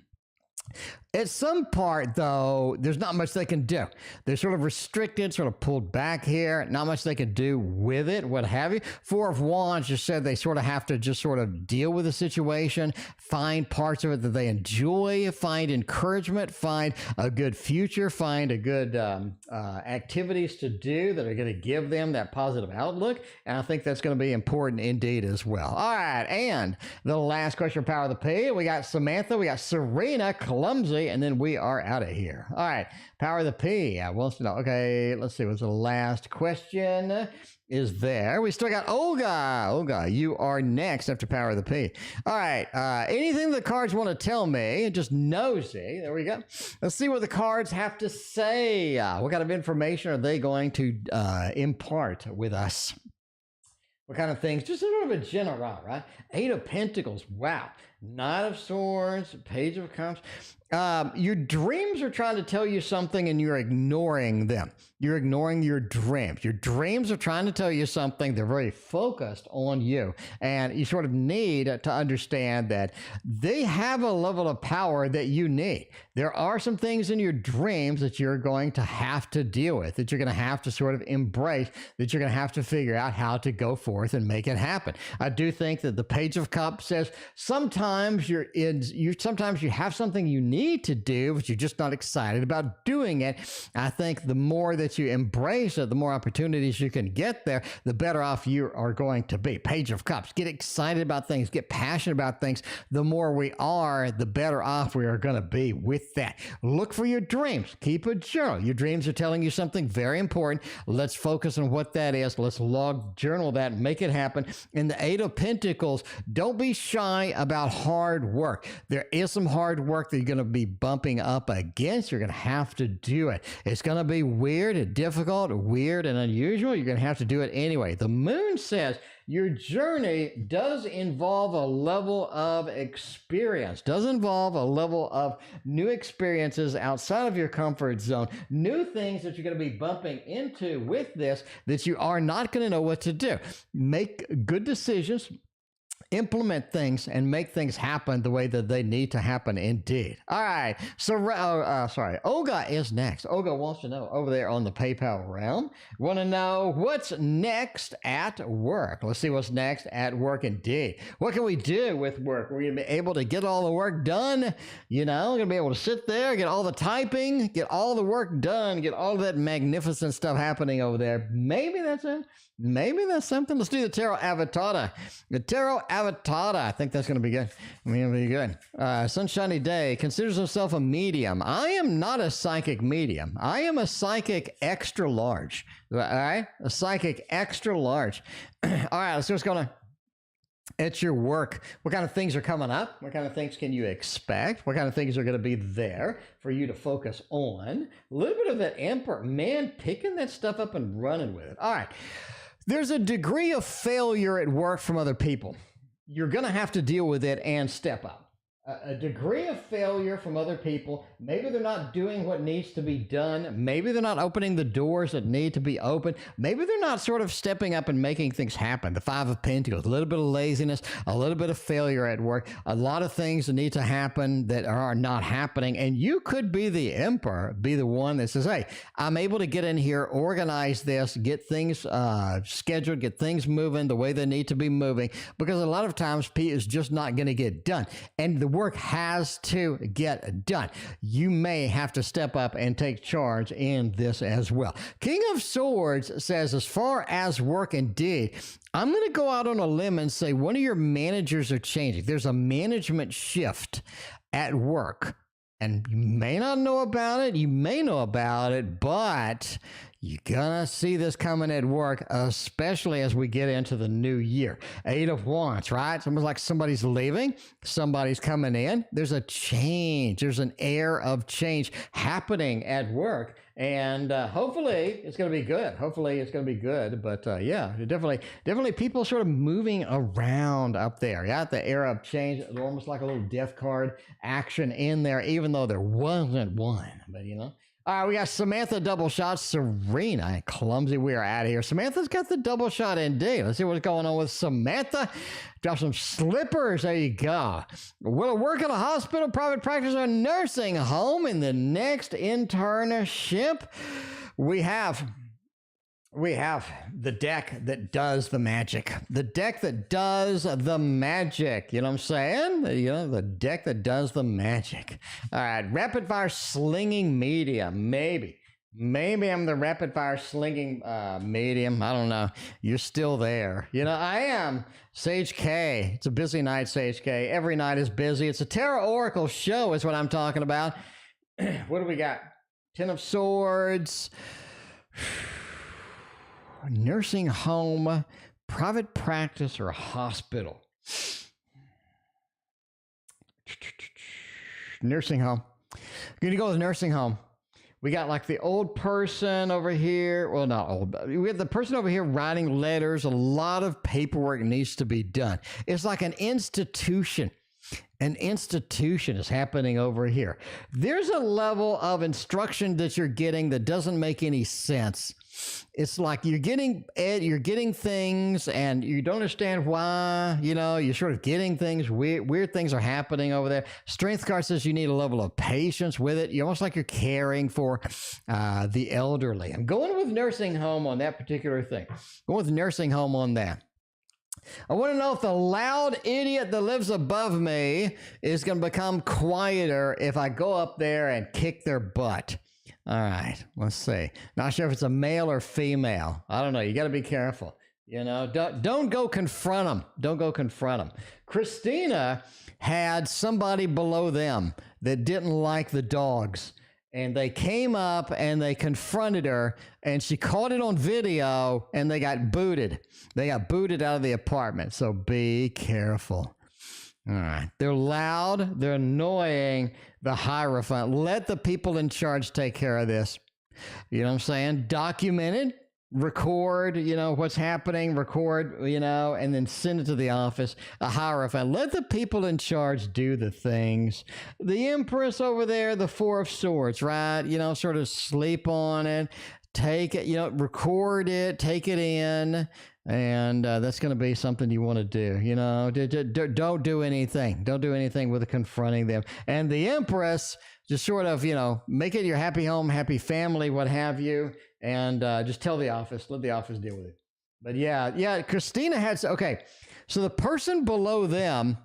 At some part, though, there's not much they can do. They're sort of restricted, sort of pulled back here. Not much they can do with it, what have you. Four of Wands just said they sort of have to just sort of deal with the situation, find parts of it that they enjoy, find encouragement, find a good future, find a good activities to do that are going to give them that positive outlook. And I think that's going to be important indeed as well. All right, and the last question, Power of the P. We got Samantha, we got Syrena, Clumsy, and then we are out of here. All right, Power of the P. Wants to know. Okay, let's see. What's the last question? Is there? We still got Olga. Olga, you are next after Power of the P. All right. Anything the cards want to tell me? Just nosy. There we go. Let's see what the cards have to say. What kind of information are they going to impart with us? What kind of things? Just sort of a general, right? Eight of Pentacles. Wow. Knight of Swords. Page of Cups. Your dreams are trying to tell you something and you're ignoring them. You're ignoring your dreams. Your dreams are trying to tell you something. They're very focused on you. And you sort of need to understand that they have a level of power that you need. There are some things in your dreams that you're going to have to deal with, that you're going to have to sort of embrace, that you're going to have to figure out how to go forth and make it happen. I do think that the Page of Cups says sometimes sometimes you have something you need to do, but you're just not excited about doing it. I think the more that you embrace it, the more opportunities you can get there, the better off you are going to be. Page of Cups. Get excited about things. Get passionate about things. The more we are, the better off we are going to be with that. Look for your dreams. Keep a journal. Your dreams are telling you something very important. Let's focus on what that is. Let's journal that, make it happen. In the Eight of Pentacles, don't be shy about hard work. There is some hard work that you're going to be bumping up against. You're going to have to do it. It's going to be weird and difficult, weird and unusual. You're going to have to do it anyway. The Moon says your journey does involve a level of experience, does involve a level of new experiences outside of your comfort zone, new things that you're going to be bumping into with this that you are not going to know what to do. Make good decisions. Implement things and make things happen the way that they need to happen indeed. All right. So, Olga is next. Olga wants to know over there on the PayPal realm. Want to know what's next at work. Let's see what's next at work indeed. What can we do with work? We're going to be able to get all the work done. You know, we're going to be able to sit there, get all the typing, get all the work done, get all that magnificent stuff happening over there. Maybe that's it. Maybe that's something. Let's do the Tarot Avatar. The Tarot Avatar. I think that's going to be good. Going to be good. Sunshiny Day considers himself a medium. I am not a psychic medium. I am a psychic extra large. All right? A psychic extra large. All right. Let's see what's going on. At your work, what kind of things are coming up? What kind of things can you expect? What kind of things are going to be there for you to focus on? A little bit of that Emperor. Man, picking that stuff up and running with it. All right. There's a degree of failure at work from other people. You're going to have to deal with it and step up. A degree of failure from other people. Maybe they're not doing what needs to be done. Maybe they're not opening the doors that need to be opened. Maybe they're not sort of stepping up and making things happen. The Five of Pentacles, a little bit of laziness, a little bit of failure at work, a lot of things that need to happen that are not happening. And you could be the Emperor, be the one that says, hey, I'm able to get in here, organize this, get things scheduled, get things moving the way they need to be moving, because a lot of times P is just not going to get done. And the work has to get done. You may have to step up and take charge in this as well. King of Swords says, as far as work indeed, I'm going to go out on a limb and say one of your managers are changing. There's a management shift at work. And you may not know about it, you may know about it, but You're gonna see this coming at work, especially as we get into the new year. 8 of Wands, right? It's almost like somebody's leaving, somebody's coming in. There's a change. There's an air of change happening at work. And hopefully it's going to be good. Hopefully it's going to be good. But yeah, definitely people sort of moving around up there. Yeah, the era of change, almost like a little death card action in there, even though there wasn't one. But you know. All right, we got Samantha double shot, Syrena and Clumsy. We are out of here. Samantha's got the double shot indeed. Let's see what's going on with Samantha. Drop some slippers. There you go. Will it work at a hospital, private practice, or nursing home in the next internship? We have the deck that does the magic. The deck that does the magic. You know what I'm saying? You know, the deck that does the magic. All right, rapid fire slinging medium. Maybe I'm the rapid fire slinging medium. I don't know. You're still there. You know, I am. Sage K. It's a busy night, Sage K. Every night is busy. It's a Tarot Oracle show is what I'm talking about. What do we got? 10 of Swords. Nursing home, private practice, or hospital. Nursing home. I'm going to go with nursing home. We got like the old person over here. Well, not old, but we have the person over here writing letters. A lot of paperwork needs to be done. It's like an institution. An institution is happening over here. There's a level of instruction that you're getting that doesn't make any sense. It's like you're getting things and you don't understand why, you know, you're sort of getting things, weird things are happening over there. Strength card says you need a level of patience with it. You're almost like you're caring for the elderly. I'm going with nursing home on that particular thing. Going with nursing home on that. I want to know if the loud idiot that lives above me is going to become quieter if I go up there and kick their butt. All right, let's see. Not sure if it's a male or female. I don't know. You got to be careful. You know, don't go confront them. Don't go confront them. Christina had somebody below them that didn't like the dogs. And they came up and they confronted her and she caught it on video and they got booted. They got booted out of the apartment. So be careful. All right. They're loud. They're annoying. The Hierophant. Let the people in charge take care of this. You know what I'm saying? Document it. Record, you know, what's happening, record, you know, and then send it to the office. A Hierophant. Let the people in charge do the things. The Empress over there, the Four of Swords, right? You know, sort of sleep on it. Take it, you know, record it, take it in. And that's going to be something you want to do, you know. Don't do anything. Don't do anything with confronting them. And the Empress, just sort of, you know, make it your happy home, happy family, what have you. And just tell the office, let the office deal with it. But yeah, Christina had, okay, so the person below them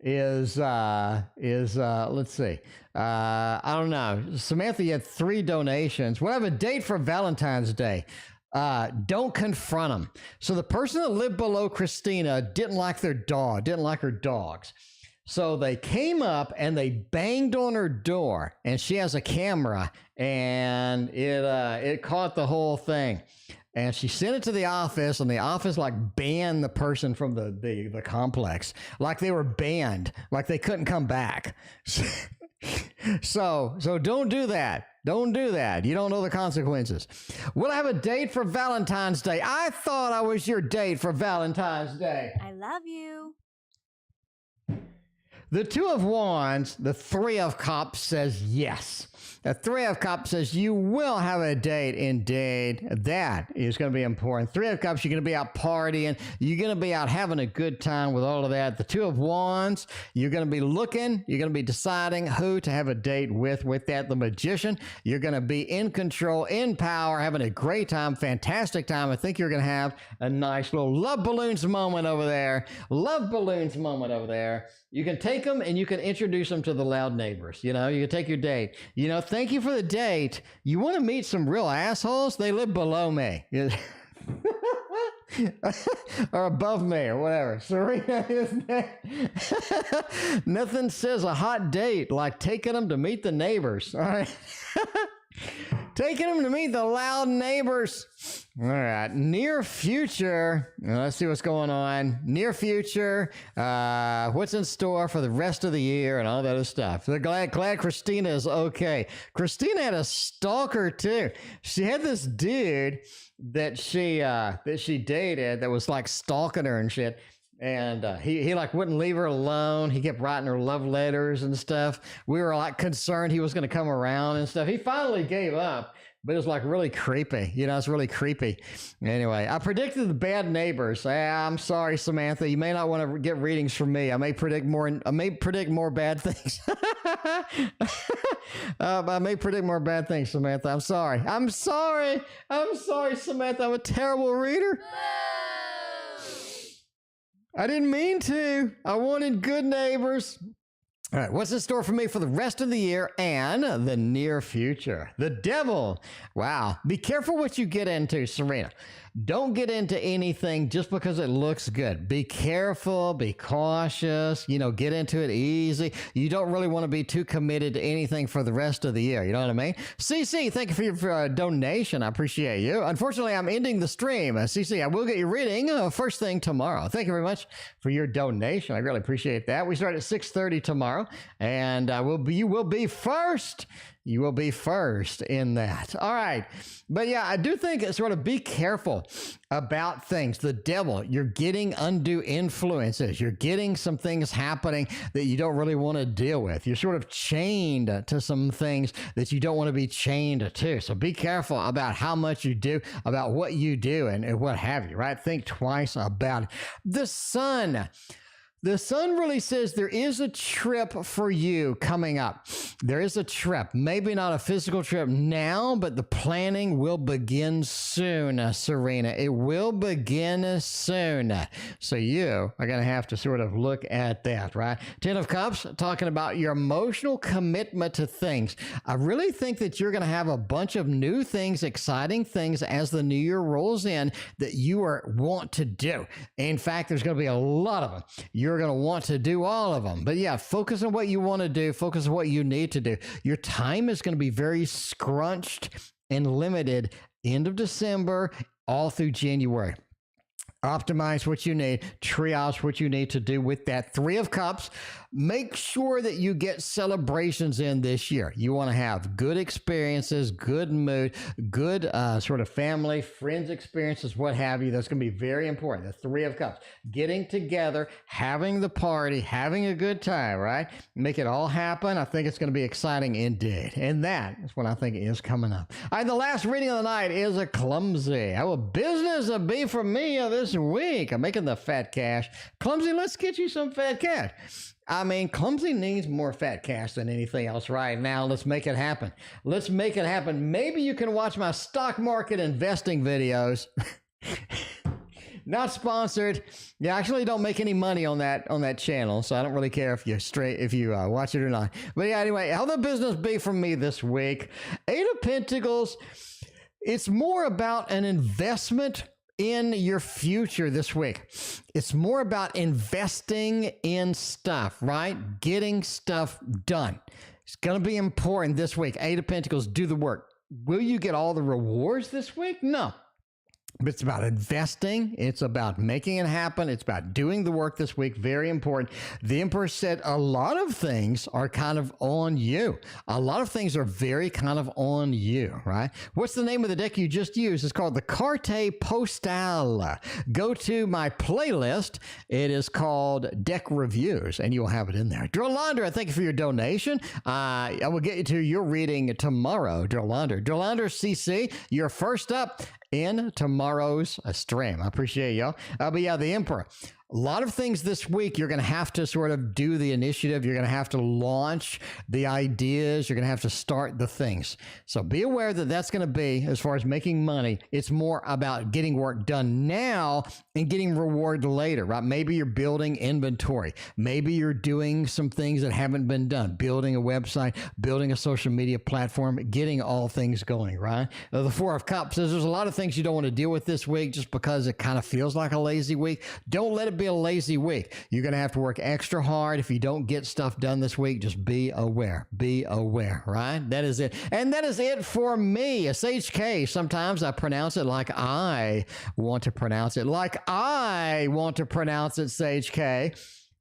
is let's see, I don't know. Samantha, you had 3 donations. We'll have a date for Valentine's Day. Don't confront them. So the person that lived below Christina didn't like their dog, didn't like her dogs. So they came up and they banged on her door, and she has a camera, and it caught the whole thing. And she sent it to the office, and the office like banned the person from the complex, like they were banned, like they couldn't come back. So don't do that. Don't do that. You don't know the consequences. We'll have a date for Valentine's Day. I thought I was your date for Valentine's Day. I love you. The 2 of Wands, the 3 of Cups says yes. The 3 of Cups says you will have a date indeed. That is going to be important. 3 of Cups, you're going to be out partying. You're going to be out having a good time with all of that. The 2 of Wands, you're going to be looking. You're going to be deciding who to have a date with that. The Magician, you're going to be in control, in power, having a great time, fantastic time. I think you're going to have a nice little love balloons moment over there. Love balloons moment over there. You can take them and you can introduce them to the loud neighbors. You know, you can take your date. You know, thank you for the date. You want to meet some real assholes? They live below me. Or above me or whatever. Syrena is next. Nothing says a hot date like taking them to meet the neighbors. All right. Taking them to meet the loud neighbors. All right, near future. Let's see what's going on. Near future. What's in store for the rest of the year and all that other stuff. They're glad Christina is okay. Christina had a stalker too. She had this dude that she dated that was like stalking her and shit. And he like wouldn't leave her alone. He kept writing her love letters and stuff. We were like concerned he was going to come around and stuff. He finally gave up, but it was like really creepy. You know, it's really creepy. Anyway, I predicted the bad neighbors. I'm sorry, Samantha. You may not want to get readings from me. I may predict more bad things. I may predict more bad things, Samantha. I'm sorry, Samantha. I'm a terrible reader. I didn't mean to. I wanted good neighbors. All right, what's in store for me for the rest of the year and the near future? The devil. Wow. Be careful what you get into, Syrena. Don't get into anything just because it looks good. Be careful, be cautious, get into it easy. You don't really want to be too committed to anything for the rest of the year. You know what I mean? CC, thank you for your donation. I appreciate you. Unfortunately, I'm ending the stream. CC, I will get your reading first thing tomorrow. Thank you very much for your donation. I really appreciate that. We start at 6:30 tomorrow, and you will be first. You will be first in that. All right. But yeah, I do think it's sort of be careful about things. The devil, you're getting undue influences. You're getting some things happening that you don't really want to deal with. You're sort of chained to some things that you don't want to be chained to. So be careful about how much you do, about what you do and what have you, right? Think twice about it. The sun. The sun really says there is a trip for you coming up. There is a trip, maybe not a physical trip now, but the planning will begin soon, Syrena. It will begin soon. So you are going to have to sort of look at that, right? 10 of Cups, talking about your emotional commitment to things. I really think that you're going to have a bunch of new things, exciting things as the new year rolls in that you want to do. In fact, there's going to be a lot of them. You're going to want to do all of them. But yeah, focus on what you want to do. Focus on what you need to do. Your time is going to be very scrunched and limited end of December all through January. Optimize what you need, triage what you need to do with that 3 of Cups. Make sure that you get celebrations in this year. You want to have good experiences, good mood, good sort of family, friends experiences, what have you. That's going to be very important. The 3 of Cups. Getting together, having the party, having a good time, right? Make it all happen. I think it's going to be exciting indeed. And that is what I think is coming up. All right, the last reading of the night is a Clumsy. How will business be for me this week? I'm making the fat cash. Clumsy, let's get you some fat cash. I mean, Clumsy needs more fat cash than anything else right now. Let's make it happen. Let's make it happen. Maybe you can watch my stock market investing videos. Not sponsored. Yeah, I actually don't make any money on that channel, so I don't really care if you watch it or not. But yeah, anyway, how the business be for me this week? 8 of Pentacles. It's more about an investment in your future this week. It's more about investing in stuff, right? Getting stuff done. It's going to be important this week. 8 of Pentacles, do the work. Will you get all the rewards this week? No. But it's about investing. It's about making it happen. It's about doing the work this week. Very important. The Emperor said a lot of things are kind of on you. A lot of things are very kind of on you, right? What's the name of the deck you just used? It's called the Carte Postale. Go to my playlist. It is called Deck Reviews, and you'll have it in there. Drolander, thank you for your donation. I will get you to your reading tomorrow, Drolander. Drolander CC, you're first up in tomorrow's stream. I appreciate y'all. But yeah, the Emperor. A lot of things this week, you're going to have to sort of do the initiative. You're going to have to launch the ideas. You're going to have to start the things. So be aware that that's going to be, as far as making money, it's more about getting work done now and getting reward later, right? Maybe you're building inventory. Maybe you're doing some things that haven't been done, building a website, building a social media platform, getting all things going, right? The 4 of Cups says there's a lot of things you don't want to deal with this week just because it kind of feels like a lazy week. Don't let it be a lazy week. You're going to have to work extra hard if you don't get stuff done this week. Just be aware. Be aware, right? That is it. And that is it for me. A Sage K. Sometimes I pronounce it like I want to pronounce it. Like I want to pronounce it, Sage K.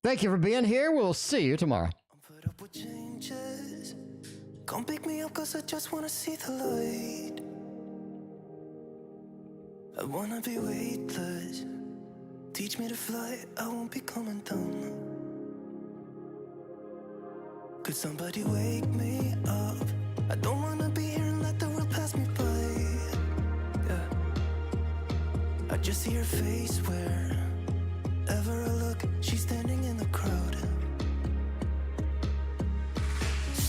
Thank you for being here. We'll see you tomorrow. I'm fed up with changes. Come pick me up, cause I just wanna see the light. I wanna be weightless. Teach me to fly, I won't be coming down. Could somebody wake me up? I don't wanna be here and let the world pass me by. Yeah. I just see her face wherever I look. She's standing in the crowd.